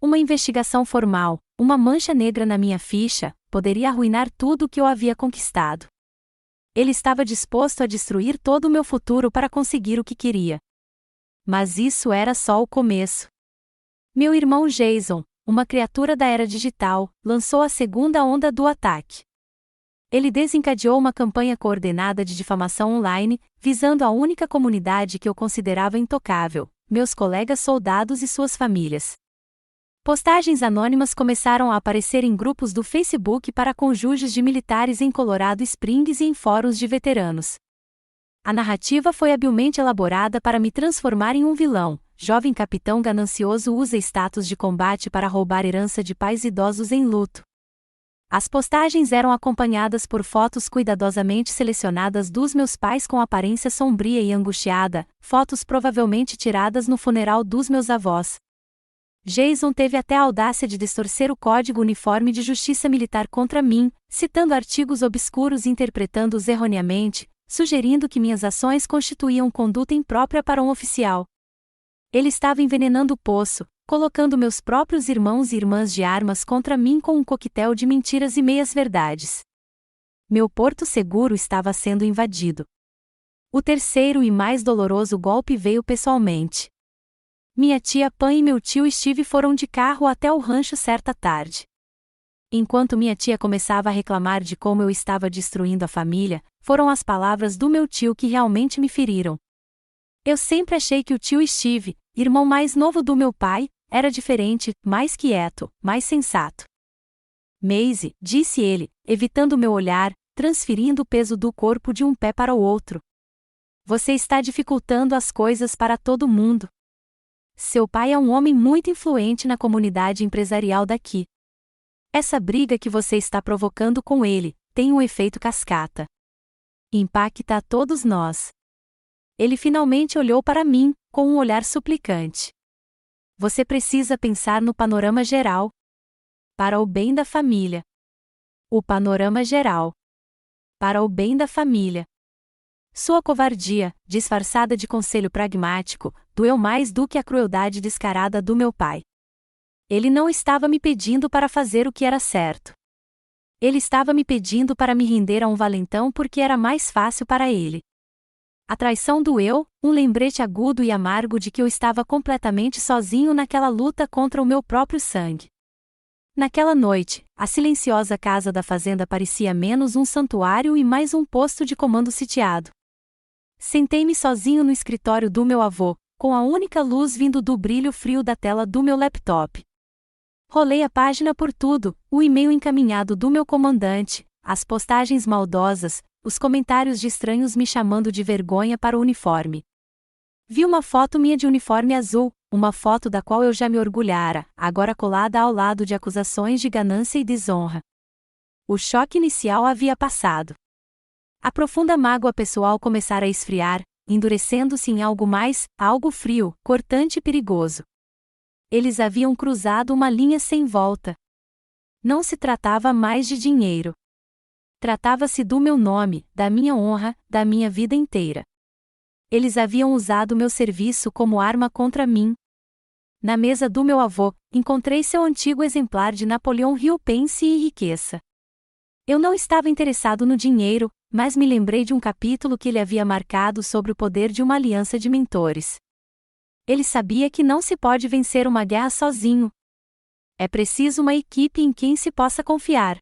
Uma investigação formal, uma mancha negra na minha ficha, poderia arruinar tudo o que eu havia conquistado. Ele estava disposto a destruir todo o meu futuro para conseguir o que queria. Mas isso era só o começo. Meu irmão Jason, uma criatura da era digital, lançou a segunda onda do ataque. Ele desencadeou uma campanha coordenada de difamação online, visando a única comunidade que eu considerava intocável, meus colegas soldados e suas famílias. Postagens anônimas começaram a aparecer em grupos do Facebook para cônjuges de militares em Colorado Springs e em fóruns de veteranos. A narrativa foi habilmente elaborada para me transformar em um vilão. Jovem capitão ganancioso usa status de combate para roubar herança de pais idosos em luto. As postagens eram acompanhadas por fotos cuidadosamente selecionadas dos meus pais com aparência sombria e angustiada, fotos provavelmente tiradas no funeral dos meus avós. Jason teve até a audácia de distorcer o Código Uniforme de Justiça Militar contra mim, citando artigos obscuros e interpretando-os erroneamente, sugerindo que minhas ações constituíam conduta imprópria para um oficial. Ele estava envenenando o poço, colocando meus próprios irmãos e irmãs de armas contra mim com um coquetel de mentiras e meias-verdades. Meu porto seguro estava sendo invadido. O terceiro e mais doloroso golpe veio pessoalmente. Minha tia Pan e meu tio Steve foram de carro até o rancho certa tarde. Enquanto minha tia começava a reclamar de como eu estava destruindo a família, foram as palavras do meu tio que realmente me feriram. Eu sempre achei que o tio Steve, irmão mais novo do meu pai, era diferente, mais quieto, mais sensato. Maisie, disse ele, evitando meu olhar, transferindo o peso do corpo de um pé para o outro. Você está dificultando as coisas para todo mundo. Seu pai é um homem muito influente na comunidade empresarial daqui. Essa briga que você está provocando com ele tem um efeito cascata. Impacta a todos nós. Ele finalmente olhou para mim, com um olhar suplicante. Você precisa pensar no panorama geral. Para o bem da família. O panorama geral. Para o bem da família. Sua covardia, disfarçada de conselho pragmático, doeu mais do que a crueldade descarada do meu pai. Ele não estava me pedindo para fazer o que era certo. Ele estava me pedindo para me render a um valentão porque era mais fácil para ele. A traição doeu, um lembrete agudo e amargo de que eu estava completamente sozinho naquela luta contra o meu próprio sangue. Naquela noite, a silenciosa casa da fazenda parecia menos um santuário e mais um posto de comando sitiado. Sentei-me sozinho no escritório do meu avô, com a única luz vindo do brilho frio da tela do meu laptop. Rolei a página por tudo, o e-mail encaminhado do meu comandante, as postagens maldosas, os comentários de estranhos me chamando de vergonha para o uniforme. Vi uma foto minha de uniforme azul, Uma foto da qual eu já me orgulhara, agora colada ao lado de acusações de ganância e desonra. O choque inicial havia passado. A profunda mágoa pessoal começara a esfriar, endurecendo-se em algo frio, cortante e perigoso. Eles haviam cruzado uma linha sem volta. Não se tratava mais de dinheiro. Tratava-se do meu nome, da minha honra, da minha vida inteira. Eles haviam usado meu serviço como arma contra mim. Na mesa do meu avô, encontrei seu antigo exemplar de Napoleão Hill Pense e Enriqueça. Eu não estava interessado no dinheiro, mas me lembrei de um capítulo que ele havia marcado sobre o poder de uma aliança de mentores. Ele sabia que não se pode vencer uma guerra sozinho. É preciso uma equipe em quem se possa confiar.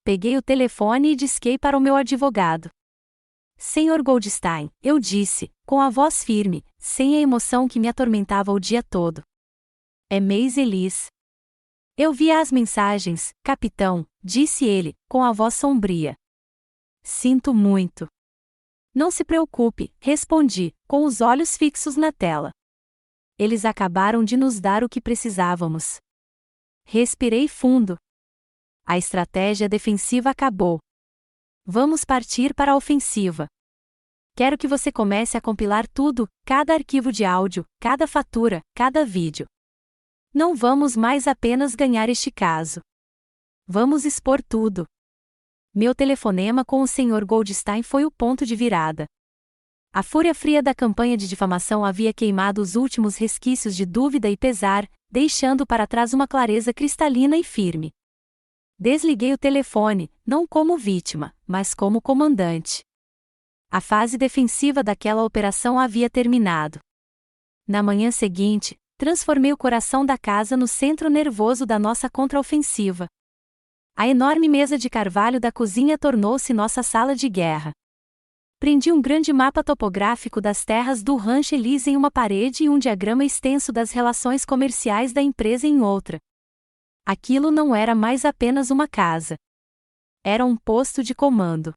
Peguei o telefone e disquei para o meu advogado. Senhor Goldstein, eu disse, com a voz firme, sem a emoção que me atormentava o dia todo. É Maisie Lees. Eu via as mensagens, capitão, disse ele, com a voz sombria. Sinto muito. Não se preocupe, respondi, com os olhos fixos na tela. Eles acabaram de nos dar o que precisávamos. Respirei fundo. A estratégia defensiva acabou. Vamos partir para a ofensiva. Quero que você comece a compilar tudo, cada arquivo de áudio, cada fatura, cada vídeo. Não vamos mais apenas ganhar este caso. Vamos expor tudo. Meu telefonema com o Sr. Goldstein foi o ponto de virada. A fúria fria da campanha de difamação havia queimado os últimos resquícios de dúvida e pesar, deixando para trás uma clareza cristalina e firme. Desliguei o telefone, não como vítima, mas como comandante. A fase defensiva daquela operação havia terminado. Na manhã seguinte, transformei o coração da casa no centro nervoso da nossa contraofensiva. A enorme mesa de carvalho da cozinha tornou-se nossa sala de guerra. Prendi um grande mapa topográfico das terras do Rancho Elise em uma parede e um diagrama extenso das relações comerciais da empresa em outra. Aquilo não era mais apenas uma casa. Era um posto de comando.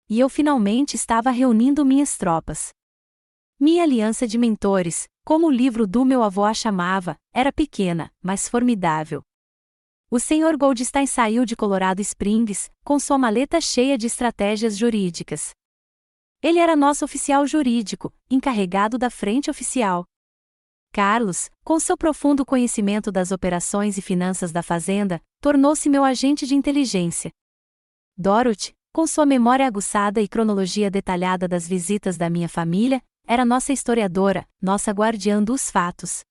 E eu finalmente estava reunindo minhas tropas. Minha aliança de mentores, como o livro do meu avô a chamava, era pequena, mas formidável. O Sr. Goldstein saiu de Colorado Springs, com sua maleta cheia de estratégias jurídicas. Ele era nosso oficial jurídico, encarregado da frente oficial. Carlos, com seu profundo conhecimento das operações e finanças da fazenda, tornou-se meu agente de inteligência. Dorothy, com sua memória aguçada e cronologia detalhada das visitas da minha família, era nossa historiadora, nossa guardiã dos fatos.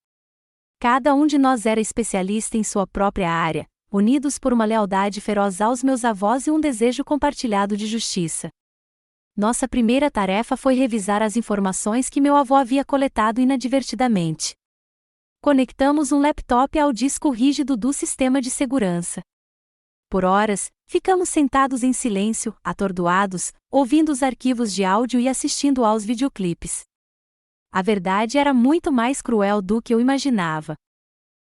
Cada um de nós era especialista em sua própria área, unidos por uma lealdade feroz aos meus avós e um desejo compartilhado de justiça. Nossa primeira tarefa foi revisar as informações que meu avô havia coletado inadvertidamente. Conectamos um laptop ao disco rígido do sistema de segurança. Por horas, ficamos sentados em silêncio, atordoados, ouvindo os arquivos de áudio e assistindo aos videoclipes. A verdade era muito mais cruel do que eu imaginava.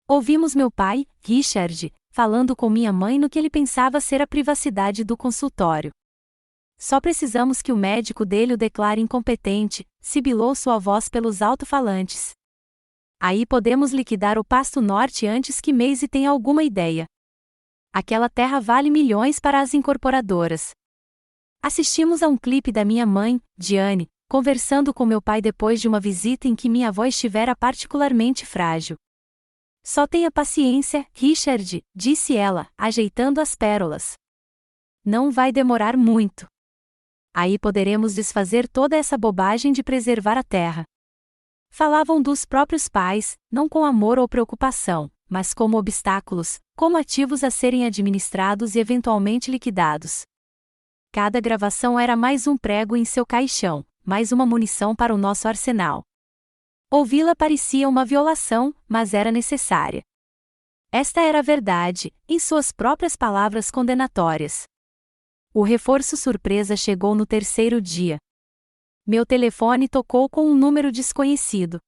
Ouvimos meu pai, Richard, falando com minha mãe no que ele pensava ser a privacidade do consultório. Só precisamos que o médico dele o declare incompetente, sibilou sua voz pelos alto-falantes. Aí podemos liquidar o Pasto Norte antes que Maisie tenha alguma ideia. Aquela terra vale milhões para as incorporadoras. Assistimos a um clipe da minha mãe, Diane, conversando com meu pai depois de uma visita em que minha avó estivera particularmente frágil. Só tenha paciência, Richard, disse ela, ajeitando as pérolas. Não vai demorar muito. Aí poderemos desfazer toda essa bobagem de preservar a terra. Falavam dos próprios pais, não com amor ou preocupação, mas como obstáculos, como ativos a serem administrados e eventualmente liquidados. Cada gravação era mais um prego em seu caixão, mais uma munição para o nosso arsenal. Ouvi-la parecia uma violação, mas era necessária. Esta era a verdade, em suas próprias palavras condenatórias. O reforço surpresa chegou no terceiro dia. Meu telefone tocou com um número desconhecido.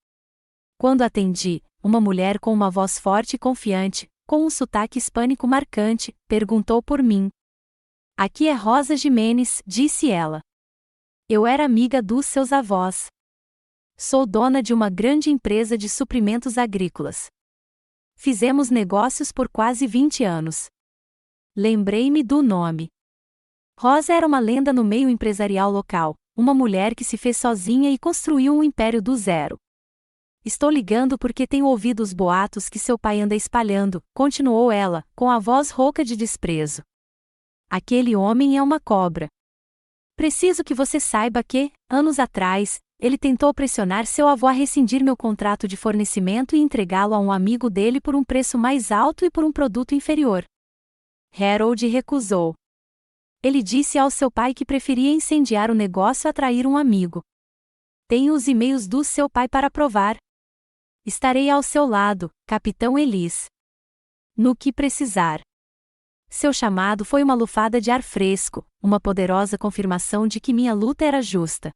Quando atendi, uma mulher com uma voz forte e confiante, com um sotaque hispânico marcante, perguntou por mim. Aqui é Rosa Jimenez, disse ela. Eu era amiga dos seus avós. Sou dona de uma grande empresa de suprimentos agrícolas. Fizemos negócios por quase 20 anos. Lembrei-me do nome. Rosa era uma lenda no meio empresarial local, uma mulher que se fez sozinha e construiu um império do zero. Estou ligando porque tenho ouvido os boatos que seu pai anda espalhando, continuou ela, com a voz rouca de desprezo. Aquele homem é uma cobra. Preciso que você saiba que, anos atrás, ele tentou pressionar seu avô a rescindir meu contrato de fornecimento e entregá-lo a um amigo dele por um preço mais alto e por um produto inferior. Harold recusou. Ele disse ao seu pai que preferia incendiar o negócio a trair um amigo. Tenho os e-mails do seu pai para provar. Estarei ao seu lado, Capitão Ellis. No que precisar. Seu chamado foi uma lufada de ar fresco, uma poderosa confirmação de que minha luta era justa.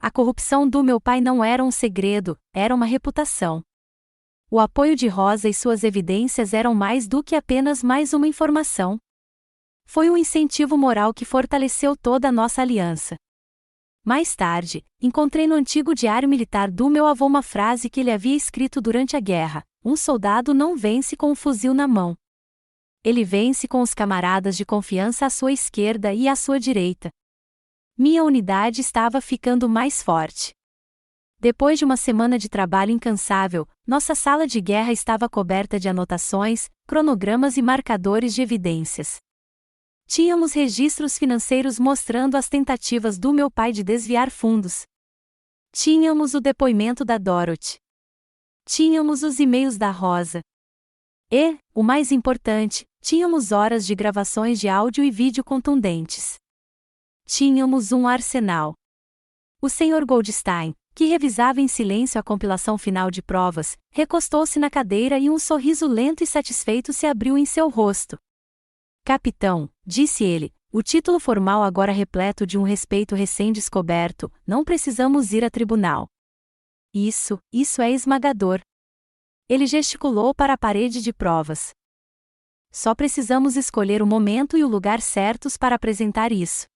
A corrupção do meu pai não era um segredo, era uma reputação. O apoio de Rosa e suas evidências eram mais do que apenas mais uma informação. Foi um incentivo moral que fortaleceu toda a nossa aliança. Mais tarde, encontrei no antigo diário militar do meu avô uma frase que ele havia escrito durante a guerra: um soldado não vence com um fuzil na mão. Ele vence com os camaradas de confiança à sua esquerda e à sua direita. Minha unidade estava ficando mais forte. Depois de uma semana de trabalho incansável, nossa sala de guerra estava coberta de anotações, cronogramas e marcadores de evidências. Tínhamos registros financeiros mostrando as tentativas do meu pai de desviar fundos. Tínhamos o depoimento da Dorothy. Tínhamos os e-mails da Rosa. E, o mais importante, tínhamos horas de gravações de áudio e vídeo contundentes. Tínhamos um arsenal. O Sr. Goldstein, que revisava em silêncio a compilação final de provas, recostou-se na cadeira e um sorriso lento e satisfeito se abriu em seu rosto. Capitão, disse ele, o título formal agora repleto de um respeito recém-descoberto, não precisamos ir a tribunal. Isso é esmagador. Ele gesticulou para a parede de provas. Só precisamos escolher o momento e o lugar certos para apresentar isso.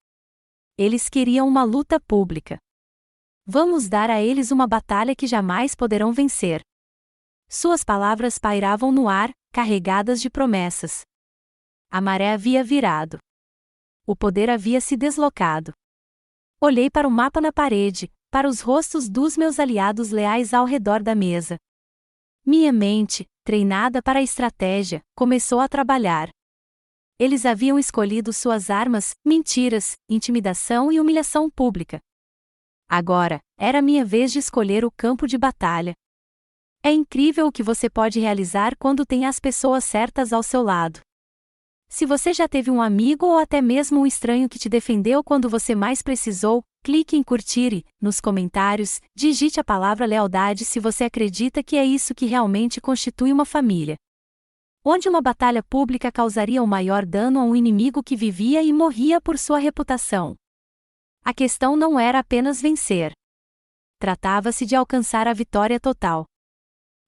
Eles queriam uma luta pública. Vamos dar a eles uma batalha que jamais poderão vencer. Suas palavras pairavam no ar, carregadas de promessas. A maré havia virado. O poder havia se deslocado. Olhei para o mapa na parede, para os rostos dos meus aliados leais ao redor da mesa. Minha mente, treinada para a estratégia, começou a trabalhar. Eles haviam escolhido suas armas, mentiras, intimidação e humilhação pública. Agora, era minha vez de escolher o campo de batalha. É incrível o que você pode realizar quando tem as pessoas certas ao seu lado. Se você já teve um amigo ou até mesmo um estranho que te defendeu quando você mais precisou, clique em curtir e, nos comentários, digite a palavra lealdade se você acredita que é isso que realmente constitui uma família. Onde uma batalha pública causaria o maior dano a um inimigo que vivia e morria por sua reputação. A questão não era apenas vencer. Tratava-se de alcançar a vitória total.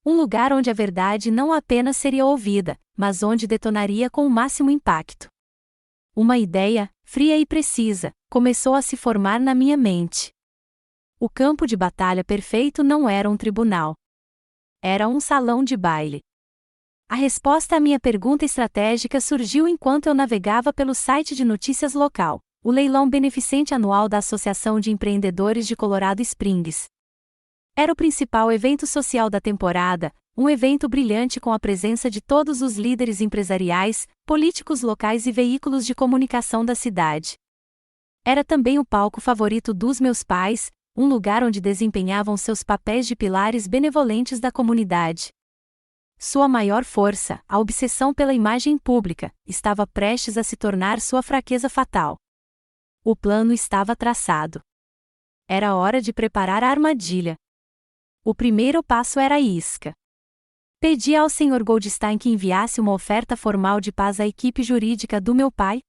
Um lugar onde a verdade não apenas seria ouvida, mas onde detonaria com o máximo impacto. Uma ideia, fria e precisa, começou a se formar na minha mente. O campo de batalha perfeito não era um tribunal. Era um salão de baile. A resposta à minha pergunta estratégica surgiu enquanto eu navegava pelo site de notícias local, o leilão beneficente anual da Associação de Empreendedores de Colorado Springs. Era o principal evento social da temporada, um evento brilhante com a presença de todos os líderes empresariais, políticos locais e veículos de comunicação da cidade. Era também o palco favorito dos meus pais, um lugar onde desempenhavam seus papéis de pilares benevolentes da comunidade. Sua maior força, a obsessão pela imagem pública, estava prestes a se tornar sua fraqueza fatal. O plano estava traçado. Era hora de preparar a armadilha. O primeiro passo era a isca. Pedi ao Sr. Goldstein que enviasse uma oferta formal de paz à equipe jurídica do meu pai.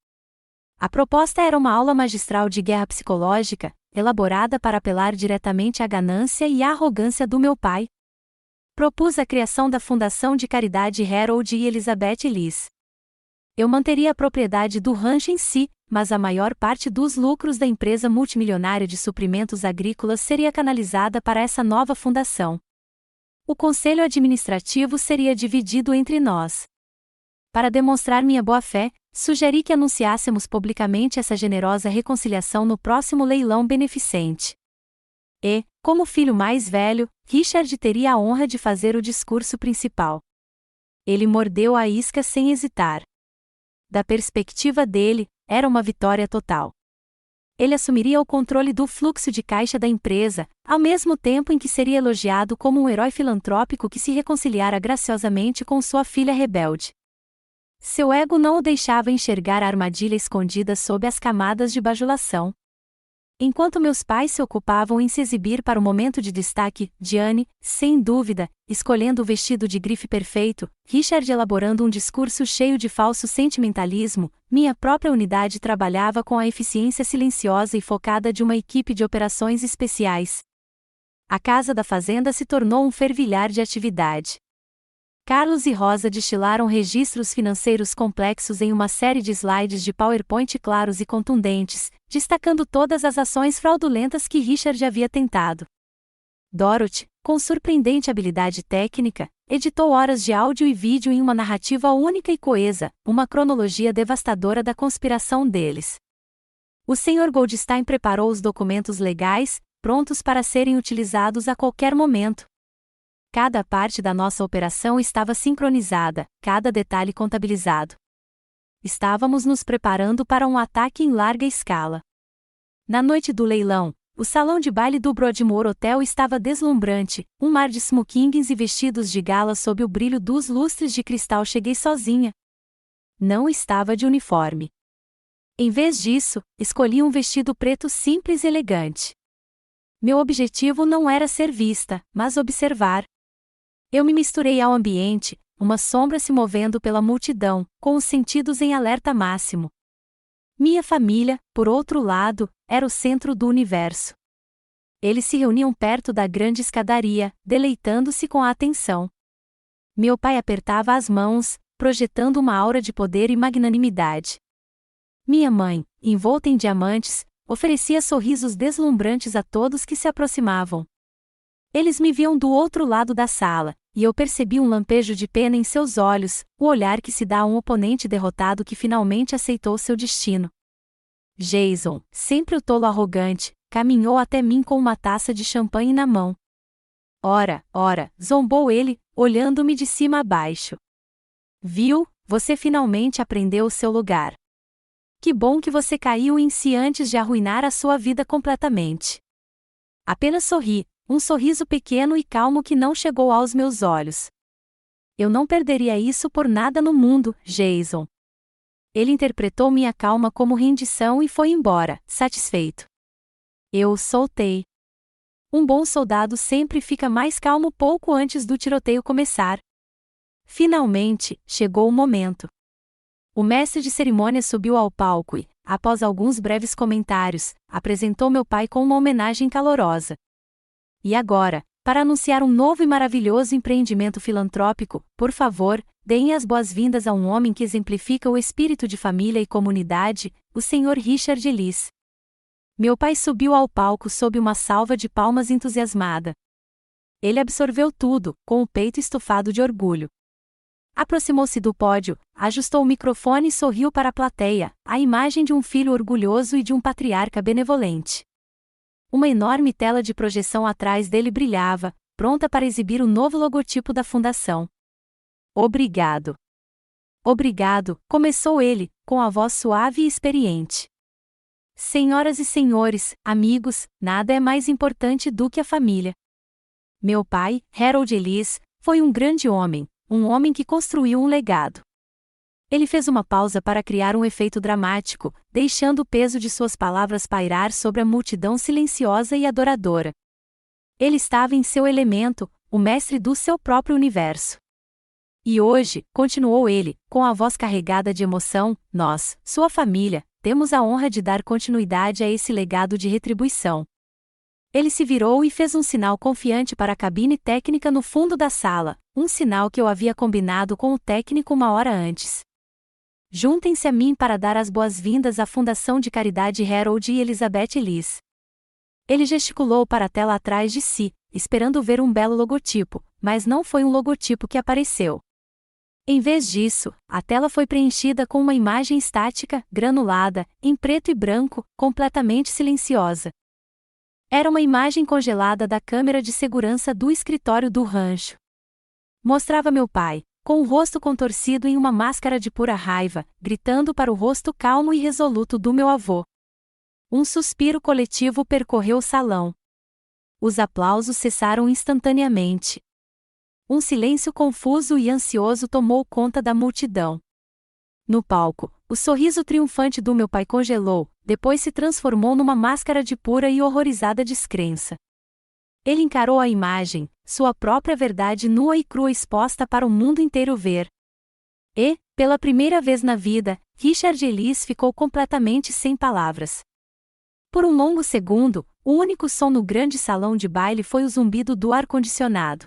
A proposta era uma aula magistral de guerra psicológica, elaborada para apelar diretamente à ganância e à arrogância do meu pai. Propus a criação da Fundação de Caridade Harold e Elizabeth Liss. Eu manteria a propriedade do rancho em si, mas a maior parte dos lucros da empresa multimilionária de suprimentos agrícolas seria canalizada para essa nova fundação. O conselho administrativo seria dividido entre nós. Para demonstrar minha boa-fé, sugeri que anunciássemos publicamente essa generosa reconciliação no próximo leilão beneficente. E, como filho mais velho, Richard teria a honra de fazer o discurso principal. Ele mordeu a isca sem hesitar. Da perspectiva dele, era uma vitória total. Ele assumiria o controle do fluxo de caixa da empresa, ao mesmo tempo em que seria elogiado como um herói filantrópico que se reconciliara graciosamente com sua filha rebelde. Seu ego não o deixava enxergar a armadilha escondida sob as camadas de bajulação. Enquanto meus pais se ocupavam em se exibir para o momento de destaque, Diane, sem dúvida, escolhendo o vestido de grife perfeito, Richard elaborando um discurso cheio de falso sentimentalismo, minha própria unidade trabalhava com a eficiência silenciosa e focada de uma equipe de operações especiais. A casa da fazenda se tornou um fervilhar de atividade. Carlos e Rosa destilaram registros financeiros complexos em uma série de slides de PowerPoint claros e contundentes, destacando todas as ações fraudulentas que Richard havia tentado. Dorothy, com surpreendente habilidade técnica, editou horas de áudio e vídeo em uma narrativa única e coesa, uma cronologia devastadora da conspiração deles. O Sr. Goldstein preparou os documentos legais, prontos para serem utilizados a qualquer momento. Cada parte da nossa operação estava sincronizada, cada detalhe contabilizado. Estávamos nos preparando para um ataque em larga escala. Na noite do leilão, o salão de baile do Broadmoor Hotel estava deslumbrante, um mar de smokings e vestidos de gala sob o brilho dos lustres de cristal. Cheguei sozinha. Não estava de uniforme. Em vez disso, escolhi um vestido preto simples e elegante. Meu objetivo não era ser vista, mas observar. Eu me misturei ao ambiente, uma sombra se movendo pela multidão, com os sentidos em alerta máximo. Minha família, por outro lado, era o centro do universo. Eles se reuniam perto da grande escadaria, deleitando-se com a atenção. Meu pai apertava as mãos, projetando uma aura de poder e magnanimidade. Minha mãe, envolta em diamantes, oferecia sorrisos deslumbrantes a todos que se aproximavam. Eles me viam do outro lado da sala, e eu percebi um lampejo de pena em seus olhos, o olhar que se dá a um oponente derrotado que finalmente aceitou seu destino. Jason, sempre o tolo arrogante, caminhou até mim com uma taça de champanhe na mão. Ora, zombou ele, olhando-me de cima a baixo. Viu, você finalmente aprendeu o seu lugar. Que bom que você caiu em si antes de arruinar a sua vida completamente. Apenas sorri, um sorriso pequeno e calmo que não chegou aos meus olhos. Eu não perderia isso por nada no mundo, Jason. Ele interpretou minha calma como rendição e foi embora, satisfeito. Eu o soltei. Um bom soldado sempre fica mais calmo pouco antes do tiroteio começar. Finalmente, chegou o momento. O mestre de cerimônias subiu ao palco e, após alguns breves comentários, apresentou meu pai com uma homenagem calorosa. E agora, para anunciar um novo e maravilhoso empreendimento filantrópico, por favor, deem as boas-vindas a um homem que exemplifica o espírito de família e comunidade, o Sr. Richard Ellis. Meu pai subiu ao palco sob uma salva de palmas entusiasmada. Ele absorveu tudo, com o peito estufado de orgulho. Aproximou-se do pódio, ajustou o microfone e sorriu para a plateia, a imagem de um filho orgulhoso e de um patriarca benevolente. Uma enorme tela de projeção atrás dele brilhava, pronta para exibir o novo logotipo da fundação. Obrigado. Obrigado, começou ele, com a voz suave e experiente. Senhoras e senhores, amigos, nada é mais importante do que a família. Meu pai, Harold Ellis, foi um grande homem, um homem que construiu um legado. Ele fez uma pausa para criar um efeito dramático, deixando o peso de suas palavras pairar sobre a multidão silenciosa e adoradora. Ele estava em seu elemento, o mestre do seu próprio universo. E hoje, continuou ele, com a voz carregada de emoção, nós, sua família, temos a honra de dar continuidade a esse legado de retribuição. Ele se virou e fez um sinal confiante para a cabine técnica no fundo da sala, um sinal que eu havia combinado com o técnico uma hora antes. Juntem-se a mim para dar as boas-vindas à Fundação de Caridade Harold e Elizabeth Lees. Ele gesticulou para a tela atrás de si, esperando ver um belo logotipo, mas não foi um logotipo que apareceu. Em vez disso, a tela foi preenchida com uma imagem estática, granulada, em preto e branco, completamente silenciosa. Era uma imagem congelada da câmera de segurança do escritório do rancho. Mostrava meu pai, com o rosto contorcido em uma máscara de pura raiva, gritando para o rosto calmo e resoluto do meu avô. Um suspiro coletivo percorreu o salão. Os aplausos cessaram instantaneamente. Um silêncio confuso e ansioso tomou conta da multidão. No palco, o sorriso triunfante do meu pai congelou, depois se transformou numa máscara de pura e horrorizada descrença. Ele encarou a imagem, sua própria verdade nua e crua exposta para o mundo inteiro ver. E, pela primeira vez na vida, Richard Ellis ficou completamente sem palavras. Por um longo segundo, o único som no grande salão de baile foi o zumbido do ar-condicionado.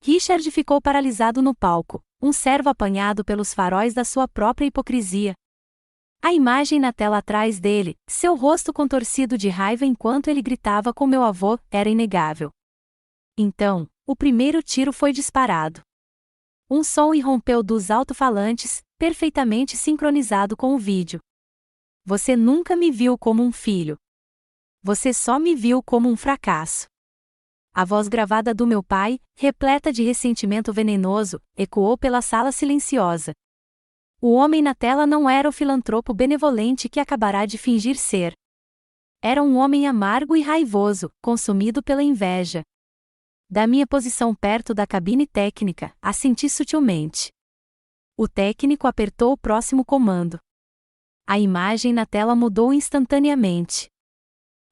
Richard ficou paralisado no palco, um servo apanhado pelos faróis da sua própria hipocrisia. A imagem na tela atrás dele, seu rosto contorcido de raiva enquanto ele gritava com meu avô, era inegável. Então, o primeiro tiro foi disparado. Um som irrompeu dos alto-falantes, perfeitamente sincronizado com o vídeo. Você nunca me viu como um filho. Você só me viu como um fracasso. A voz gravada do meu pai, repleta de ressentimento venenoso, ecoou pela sala silenciosa. O homem na tela não era o filantropo benevolente que acabará de fingir ser. Era um homem amargo e raivoso, consumido pela inveja. Da minha posição perto da cabine técnica, assenti sutilmente. O técnico apertou o próximo comando. A imagem na tela mudou instantaneamente.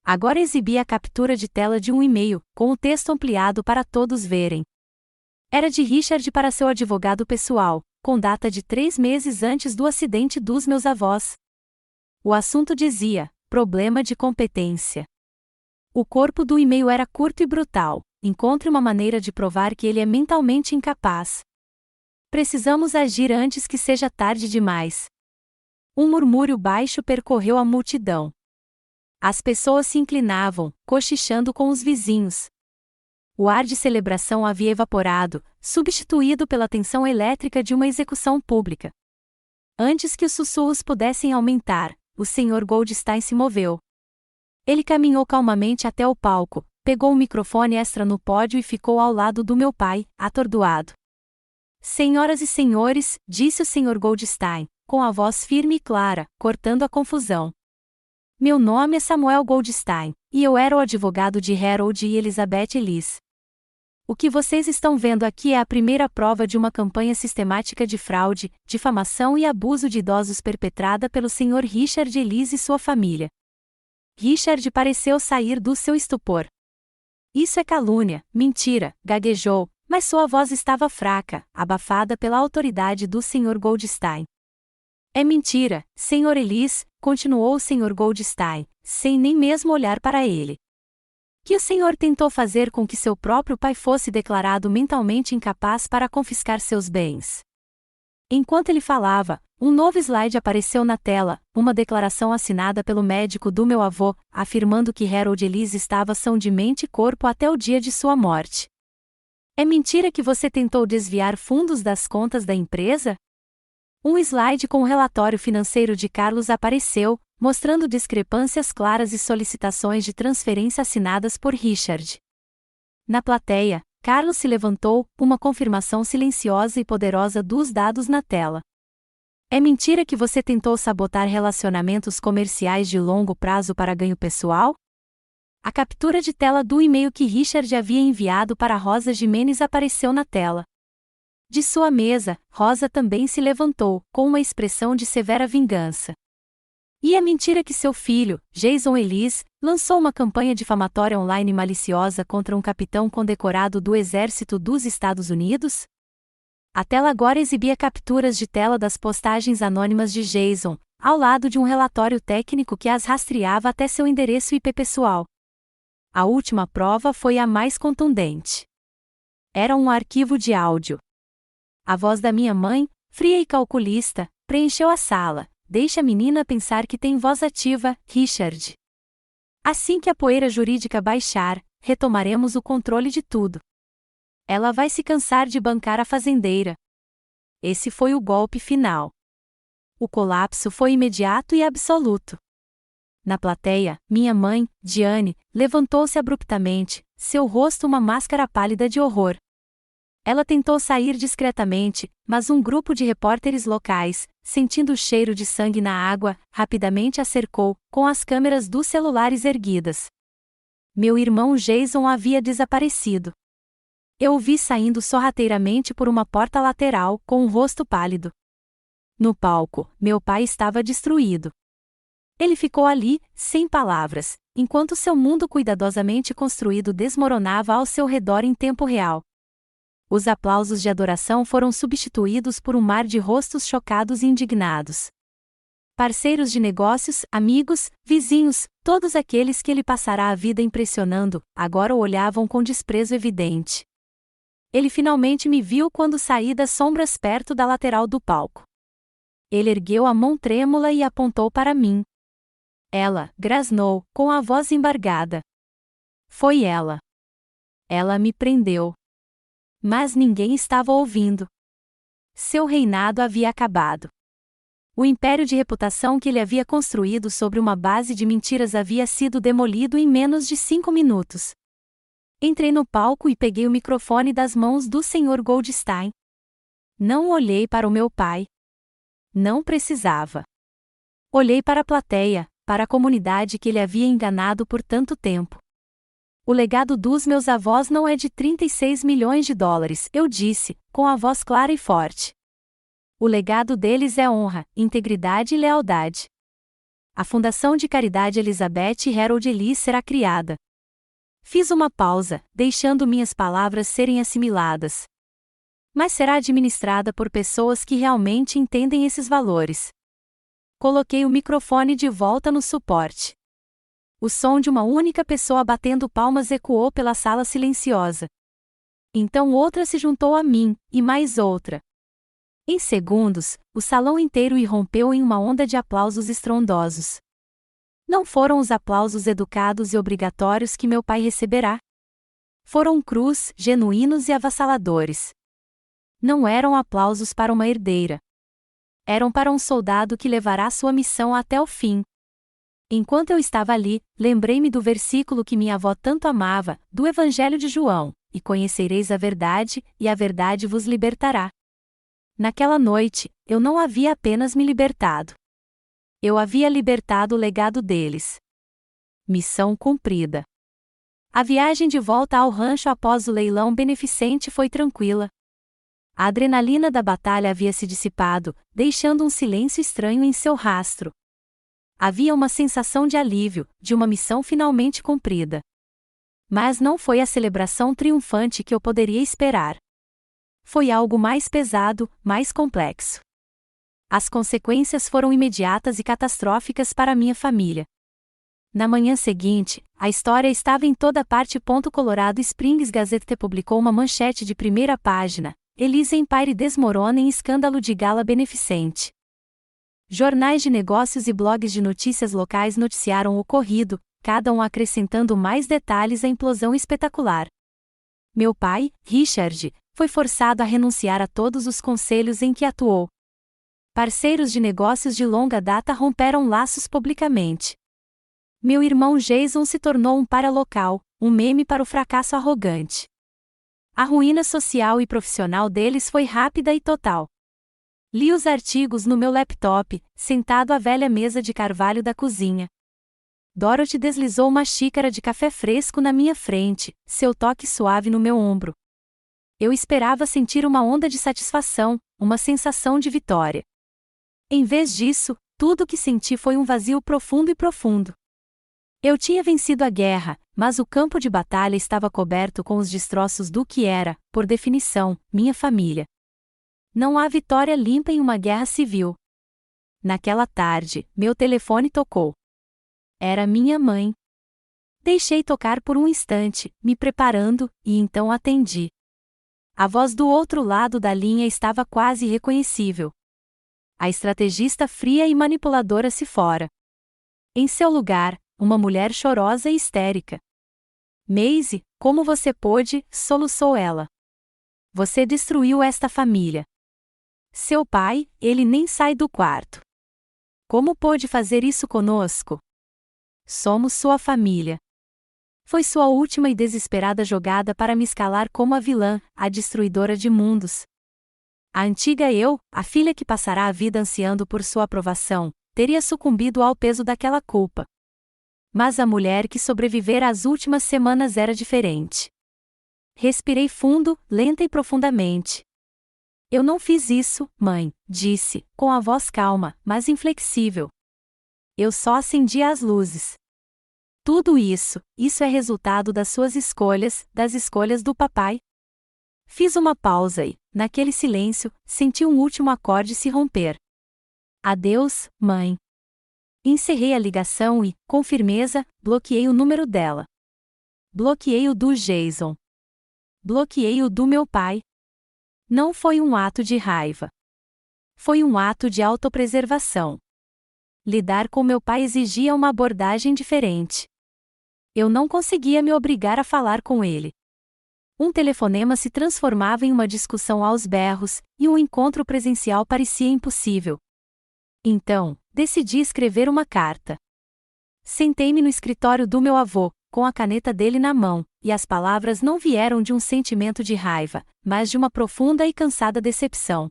Agora exibia a captura de tela de um e-mail, com o texto ampliado para todos verem. Era de Richard para seu advogado pessoal, com data de 3 meses antes do acidente dos meus avós. O assunto dizia: problema de competência. O corpo do e-mail era curto e brutal: encontre uma maneira de provar que ele é mentalmente incapaz. Precisamos agir antes que seja tarde demais. Um murmúrio baixo percorreu a multidão. As pessoas se inclinavam, cochichando com os vizinhos. O ar de celebração havia evaporado, substituído pela tensão elétrica de uma execução pública. Antes que os sussurros pudessem aumentar, o Sr. Goldstein se moveu. Ele caminhou calmamente até o palco, pegou um microfone extra no pódio e ficou ao lado do meu pai, atordoado. Senhoras e senhores, disse o Sr. Goldstein, com a voz firme e clara, cortando a confusão. Meu nome é Samuel Goldstein, e eu era o advogado de Harold e Elizabeth Lees. O que vocês estão vendo aqui é a primeira prova de uma campanha sistemática de fraude, difamação e abuso de idosos perpetrada pelo Sr. Richard Ellis e sua família. Richard pareceu sair do seu estupor. Isso é calúnia, mentira, gaguejou, mas sua voz estava fraca, abafada pela autoridade do Sr. Goldstein. É mentira, Sr. Ellis, continuou o Sr. Goldstein, sem nem mesmo olhar para ele. Que o senhor tentou fazer com que seu próprio pai fosse declarado mentalmente incapaz para confiscar seus bens. Enquanto ele falava, um novo slide apareceu na tela, uma declaração assinada pelo médico do meu avô, afirmando que Harold Ellis estava são de mente e corpo até o dia de sua morte. É mentira que você tentou desviar fundos das contas da empresa? Um slide com o relatório financeiro de Carlos apareceu, mostrando discrepâncias claras e solicitações de transferência assinadas por Richard. Na plateia, Carlos se levantou, uma confirmação silenciosa e poderosa dos dados na tela. É mentira que você tentou sabotar relacionamentos comerciais de longo prazo para ganho pessoal? A captura de tela do e-mail que Richard havia enviado para Rosa Jimenez apareceu na tela. De sua mesa, Rosa também se levantou, com uma expressão de severa vingança. E é mentira que seu filho, Jason Ellis, lançou uma campanha difamatória online maliciosa contra um capitão condecorado do Exército dos Estados Unidos? A tela agora exibia capturas de tela das postagens anônimas de Jason, ao lado de um relatório técnico que as rastreava até seu endereço IP pessoal. A última prova foi a mais contundente. Era um arquivo de áudio. A voz da minha mãe, fria e calculista, preencheu a sala. Deixe a menina pensar que tem voz ativa, Richard. Assim que a poeira jurídica baixar, retomaremos o controle de tudo. Ela vai se cansar de bancar a fazendeira. Esse foi o golpe final. O colapso foi imediato e absoluto. Na plateia, minha mãe, Diane, levantou-se abruptamente, seu rosto uma máscara pálida de horror. Ela tentou sair discretamente, mas um grupo de repórteres locais, sentindo o cheiro de sangue na água, rapidamente a cercou, com as câmeras dos celulares erguidas. Meu irmão Jason havia desaparecido. Eu o vi saindo sorrateiramente por uma porta lateral, com um rosto pálido. No palco, meu pai estava destruído. Ele ficou ali, sem palavras, enquanto seu mundo cuidadosamente construído desmoronava ao seu redor em tempo real. Os aplausos de adoração foram substituídos por um mar de rostos chocados e indignados. Parceiros de negócios, amigos, vizinhos, todos aqueles que ele passará a vida impressionando, agora o olhavam com desprezo evidente. Ele finalmente me viu quando saí das sombras perto da lateral do palco. Ele ergueu a mão trêmula e apontou para mim. Ela, grasnou, com a voz embargada. Foi ela. Ela me prendeu. Mas ninguém estava ouvindo. Seu reinado havia acabado. O império de reputação que ele havia construído sobre uma base de mentiras havia sido demolido em menos de 5 minutos. Entrei no palco e peguei o microfone das mãos do Sr. Goldstein. Não olhei para o meu pai. Não precisava. Olhei para a plateia, para a comunidade que ele havia enganado por tanto tempo. O legado dos meus avós não é de 36 milhões de dólares, eu disse, com a voz clara e forte. O legado deles é honra, integridade e lealdade. A Fundação de Caridade Elizabeth Harold Lee será criada. Fiz uma pausa, deixando minhas palavras serem assimiladas. Mas será administrada por pessoas que realmente entendem esses valores. Coloquei o microfone de volta no suporte. O som de uma única pessoa batendo palmas ecoou pela sala silenciosa. Então outra se juntou a mim, e mais outra. Em segundos, o salão inteiro irrompeu em uma onda de aplausos estrondosos. Não foram os aplausos educados e obrigatórios que meu pai receberá. Foram crus, genuínos e avassaladores. Não eram aplausos para uma herdeira. Eram para um soldado que levará sua missão até o fim. Enquanto eu estava ali, lembrei-me do versículo que minha avó tanto amava, do Evangelho de João, e conhecereis a verdade, e a verdade vos libertará. Naquela noite, eu não havia apenas me libertado. Eu havia libertado o legado deles. Missão cumprida. A viagem de volta ao rancho após o leilão beneficente foi tranquila. A adrenalina da batalha havia se dissipado, deixando um silêncio estranho em seu rastro. Havia uma sensação de alívio, de uma missão finalmente cumprida. Mas não foi a celebração triunfante que eu poderia esperar. Foi algo mais pesado, mais complexo. As consequências foram imediatas e catastróficas para minha família. Na manhã seguinte, a história estava em toda parte. Colorado Springs Gazette publicou uma manchete de primeira página: Elise Empire desmorona em escândalo de gala beneficente. Jornais de negócios e blogs de notícias locais noticiaram o ocorrido, cada um acrescentando mais detalhes à implosão espetacular. Meu pai, Richard, foi forçado a renunciar a todos os conselhos em que atuou. Parceiros de negócios de longa data romperam laços publicamente. Meu irmão Jason se tornou um paralocal, um meme para o fracasso arrogante. A ruína social e profissional deles foi rápida e total. Li os artigos no meu laptop, sentado à velha mesa de carvalho da cozinha. Dorothy deslizou uma xícara de café fresco na minha frente, seu toque suave no meu ombro. Eu esperava sentir uma onda de satisfação, uma sensação de vitória. Em vez disso, tudo o que senti foi um vazio profundo e profundo. Eu tinha vencido a guerra, mas o campo de batalha estava coberto com os destroços do que era, por definição, minha família. Não há vitória limpa em uma guerra civil. Naquela tarde, meu telefone tocou. Era minha mãe. Deixei tocar por um instante, me preparando, e então atendi. A voz do outro lado da linha estava quase irreconhecível. A estrategista fria e manipuladora se fora. Em seu lugar, uma mulher chorosa e histérica. Maisie, como você pôde, soluçou ela. Você destruiu esta família. Seu pai, ele nem sai do quarto. Como pôde fazer isso conosco? Somos sua família. Foi sua última e desesperada jogada para me escalar como a vilã, a destruidora de mundos. A antiga eu, a filha que passará a vida ansiando por sua aprovação, teria sucumbido ao peso daquela culpa. Mas a mulher que sobrevivera às últimas semanas era diferente. Respirei fundo, lenta e profundamente. Eu não fiz isso, mãe, disse, com a voz calma, mas inflexível. Eu só acendi as luzes. Tudo isso é resultado das suas escolhas, das escolhas do papai. Fiz uma pausa e, naquele silêncio, senti um último acorde se romper. Adeus, mãe. Encerrei a ligação e, com firmeza, bloqueei o número dela. Bloqueei o do Jason. Bloqueei o do meu pai. Não foi um ato de raiva. Foi um ato de autopreservação. Lidar com meu pai exigia uma abordagem diferente. Eu não conseguia me obrigar a falar com ele. Um telefonema se transformava em uma discussão aos berros, e um encontro presencial parecia impossível. Então, decidi escrever uma carta. Sentei-me no escritório do meu avô, com a caneta dele na mão, e as palavras não vieram de um sentimento de raiva, mas de uma profunda e cansada decepção.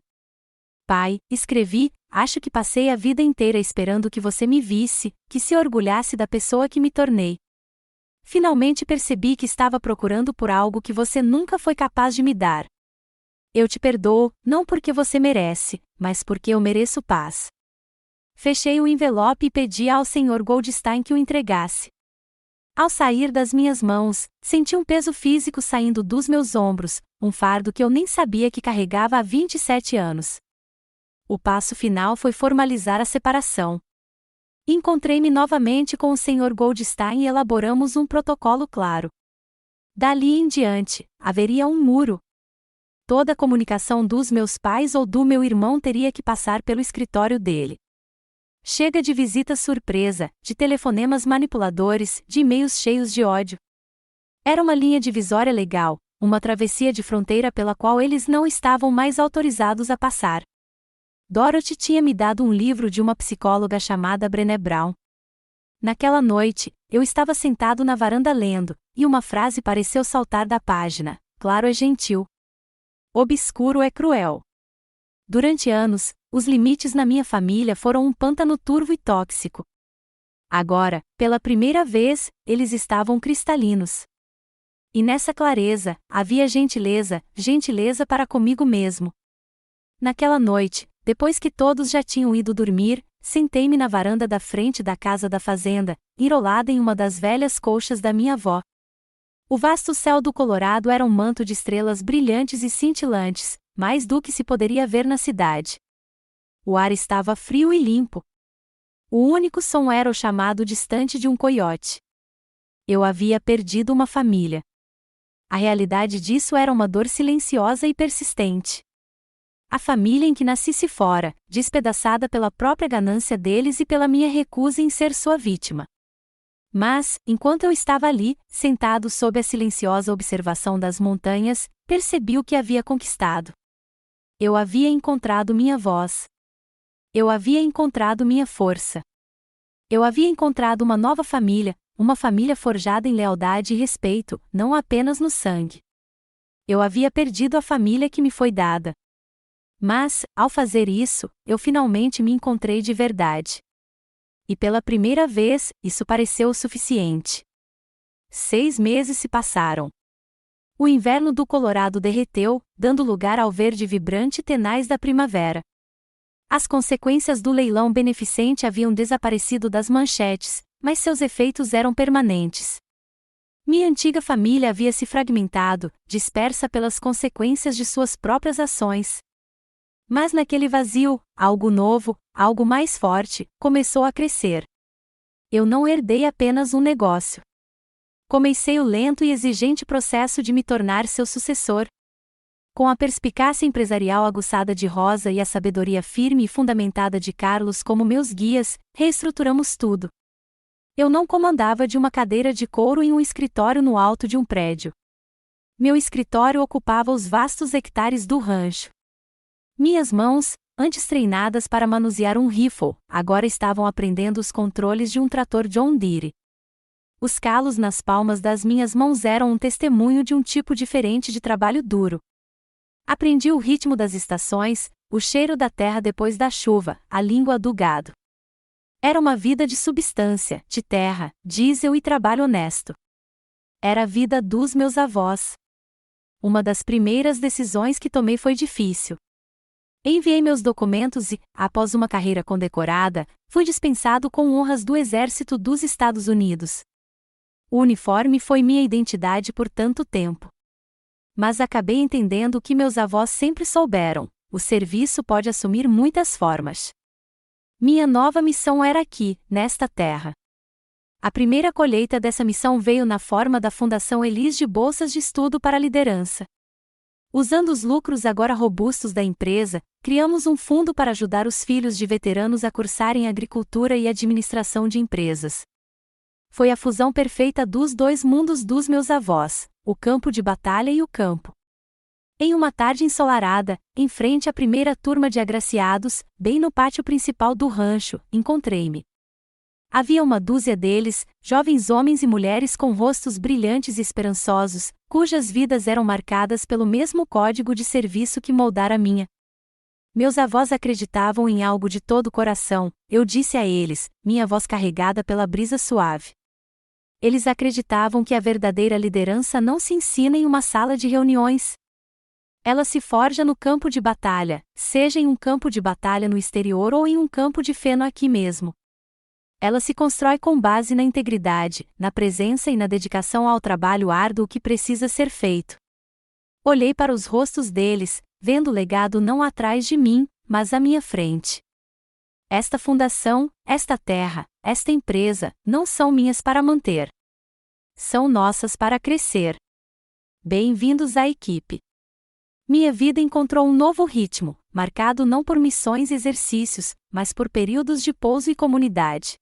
Pai, escrevi, acho que passei a vida inteira esperando que você me visse, que se orgulhasse da pessoa que me tornei. Finalmente percebi que estava procurando por algo que você nunca foi capaz de me dar. Eu te perdoo, não porque você merece, mas porque eu mereço paz. Fechei o envelope e pedi ao Sr. Goldstein que o entregasse. Ao sair das minhas mãos, senti um peso físico saindo dos meus ombros, um fardo que eu nem sabia que carregava há 27 anos. O passo final foi formalizar a separação. Encontrei-me novamente com o Sr. Goldstein e elaboramos um protocolo claro. Dali em diante, haveria um muro. Toda a comunicação dos meus pais ou do meu irmão teria que passar pelo escritório dele. Chega de visita surpresa, de telefonemas manipuladores, de e-mails cheios de ódio. Era uma linha divisória legal, uma travessia de fronteira pela qual eles não estavam mais autorizados a passar. Dorothy tinha me dado um livro de uma psicóloga chamada Brené Brown. Naquela noite, eu estava sentado na varanda lendo, e uma frase pareceu saltar da página: claro é gentil. Obscuro é cruel. Durante anos, os limites na minha família foram um pântano turvo e tóxico. Agora, pela primeira vez, eles estavam cristalinos. E nessa clareza, havia gentileza, gentileza para comigo mesmo. Naquela noite, depois que todos já tinham ido dormir, sentei-me na varanda da frente da casa da fazenda, enrolada em uma das velhas colchas da minha avó. O vasto céu do Colorado era um manto de estrelas brilhantes e cintilantes, mais do que se poderia ver na cidade. O ar estava frio e limpo. O único som era o chamado distante de um coiote. Eu havia perdido uma família. A realidade disso era uma dor silenciosa e persistente. A família em que nasci se fora, despedaçada pela própria ganância deles e pela minha recusa em ser sua vítima. Mas, enquanto eu estava ali, sentado sob a silenciosa observação das montanhas, percebi o que havia conquistado. Eu havia encontrado minha voz. Eu havia encontrado minha força. Eu havia encontrado uma nova família, uma família forjada em lealdade e respeito, não apenas no sangue. Eu havia perdido a família que me foi dada. Mas, ao fazer isso, eu finalmente me encontrei de verdade. E pela primeira vez, isso pareceu o suficiente. 6 meses se passaram. O inverno do Colorado derreteu, dando lugar ao verde vibrante e tenaz da primavera. As consequências do leilão beneficente haviam desaparecido das manchetes, mas seus efeitos eram permanentes. Minha antiga família havia se fragmentado, dispersa pelas consequências de suas próprias ações. Mas naquele vazio, algo novo, algo mais forte, começou a crescer. Eu não herdei apenas um negócio. Comecei o lento e exigente processo de me tornar seu sucessor. Com a perspicácia empresarial aguçada de Rosa e a sabedoria firme e fundamentada de Carlos como meus guias, reestruturamos tudo. Eu não comandava de uma cadeira de couro em um escritório no alto de um prédio. Meu escritório ocupava os vastos hectares do rancho. Minhas mãos, antes treinadas para manusear um rifle, agora estavam aprendendo os controles de um trator John Deere. Os calos nas palmas das minhas mãos eram um testemunho de um tipo diferente de trabalho duro. Aprendi o ritmo das estações, o cheiro da terra depois da chuva, a língua do gado. Era uma vida de substância, de terra, diesel e trabalho honesto. Era a vida dos meus avós. Uma das primeiras decisões que tomei foi difícil. Enviei meus documentos e, após uma carreira condecorada, fui dispensado com honras do Exército dos Estados Unidos. O uniforme foi minha identidade por tanto tempo. Mas acabei entendendo o que meus avós sempre souberam: o serviço pode assumir muitas formas. Minha nova missão era aqui, nesta terra. A primeira colheita dessa missão veio na forma da Fundação Elis de Bolsas de Estudo para a Liderança. Usando os lucros agora robustos da empresa, criamos um fundo para ajudar os filhos de veteranos a cursarem agricultura e administração de empresas. Foi a fusão perfeita dos dois mundos dos meus avós, o campo de batalha e o campo. Em uma tarde ensolarada, em frente à primeira turma de agraciados, bem no pátio principal do rancho, encontrei-me. Havia uma dúzia deles, jovens homens e mulheres com rostos brilhantes e esperançosos, cujas vidas eram marcadas pelo mesmo código de serviço que moldara a minha. Meus avós acreditavam em algo de todo o coração, eu disse a eles, minha voz carregada pela brisa suave. Eles acreditavam que a verdadeira liderança não se ensina em uma sala de reuniões. Ela se forja no campo de batalha, seja em um campo de batalha no exterior ou em um campo de feno aqui mesmo. Ela se constrói com base na integridade, na presença e na dedicação ao trabalho árduo que precisa ser feito. Olhei para os rostos deles, vendo o legado não atrás de mim, mas à minha frente. Esta fundação, esta terra, esta empresa, não são minhas para manter. São nossas para crescer. Bem-vindos à equipe. Minha vida encontrou um novo ritmo, marcado não por missões e exercícios, mas por períodos de pouso e comunidade.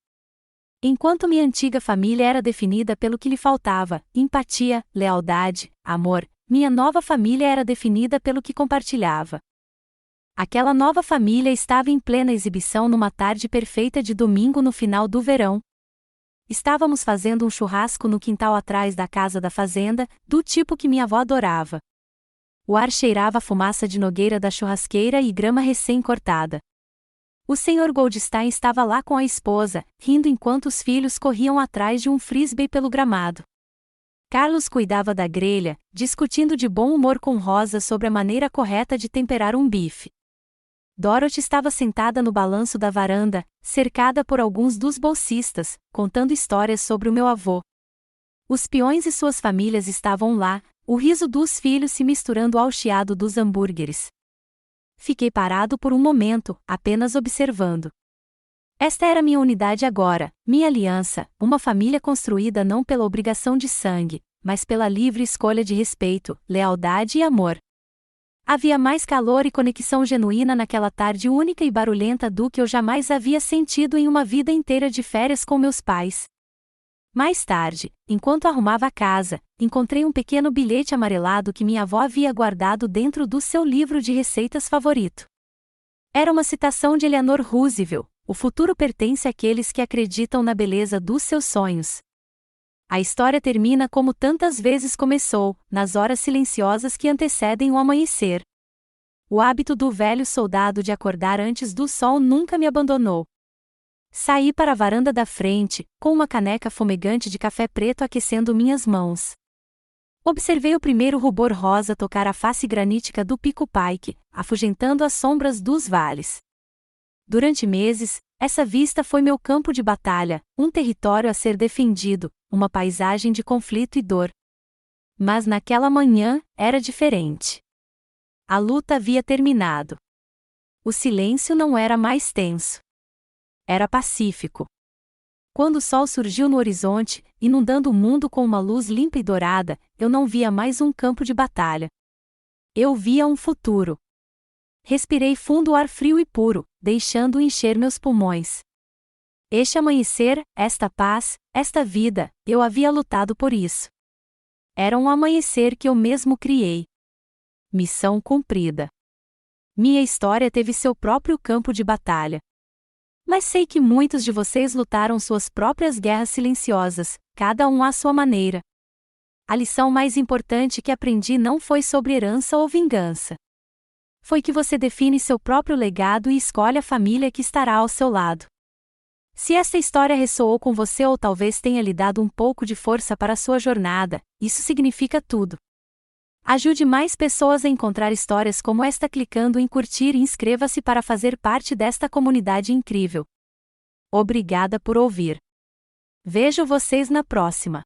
Enquanto minha antiga família era definida pelo que lhe faltava, empatia, lealdade, amor, minha nova família era definida pelo que compartilhava. Aquela nova família estava em plena exibição numa tarde perfeita de domingo no final do verão. Estávamos fazendo um churrasco no quintal atrás da casa da fazenda, do tipo que minha avó adorava. O ar cheirava a fumaça de nogueira da churrasqueira e grama recém-cortada. O Sr. Goldstein estava lá com a esposa, rindo enquanto os filhos corriam atrás de um frisbee pelo gramado. Carlos cuidava da grelha, discutindo de bom humor com Rosa sobre a maneira correta de temperar um bife. Dorothy estava sentada no balanço da varanda, cercada por alguns dos bolsistas, contando histórias sobre o meu avô. Os peões e suas famílias estavam lá, o riso dos filhos se misturando ao chiado dos hambúrgueres. Fiquei parado por um momento, apenas observando. Esta era minha unidade agora, minha aliança, uma família construída não pela obrigação de sangue, mas pela livre escolha de respeito, lealdade e amor. Havia mais calor e conexão genuína naquela tarde única e barulhenta do que eu jamais havia sentido em uma vida inteira de férias com meus pais. Mais tarde, enquanto arrumava a casa, encontrei um pequeno bilhete amarelado que minha avó havia guardado dentro do seu livro de receitas favorito. Era uma citação de Eleanor Roosevelt: o futuro pertence àqueles que acreditam na beleza dos seus sonhos. A história termina como tantas vezes começou, nas horas silenciosas que antecedem o amanhecer. O hábito do velho soldado de acordar antes do sol nunca me abandonou. Saí para a varanda da frente, com uma caneca fumegante de café preto aquecendo minhas mãos. Observei o primeiro rubor rosa tocar a face granítica do Pico Pike, afugentando as sombras dos vales. Durante meses, essa vista foi meu campo de batalha, um território a ser defendido, uma paisagem de conflito e dor. Mas naquela manhã, era diferente. A luta havia terminado. O silêncio não era mais tenso. Era pacífico. Quando o sol surgiu no horizonte, inundando o mundo com uma luz limpa e dourada, eu não via mais um campo de batalha. Eu via um futuro. Respirei fundo o ar frio e puro, deixando-o encher meus pulmões. Este amanhecer, esta paz, esta vida, eu havia lutado por isso. Era um amanhecer que eu mesmo criei. Missão cumprida. Minha história teve seu próprio campo de batalha. Mas sei que muitos de vocês lutaram suas próprias guerras silenciosas, cada um à sua maneira. A lição mais importante que aprendi não foi sobre herança ou vingança. Foi que você define seu próprio legado e escolhe a família que estará ao seu lado. Se esta história ressoou com você ou talvez tenha lhe dado um pouco de força para a sua jornada, isso significa tudo. Ajude mais pessoas a encontrar histórias como esta clicando em curtir e inscreva-se para fazer parte desta comunidade incrível. Obrigada por ouvir. Vejo vocês na próxima.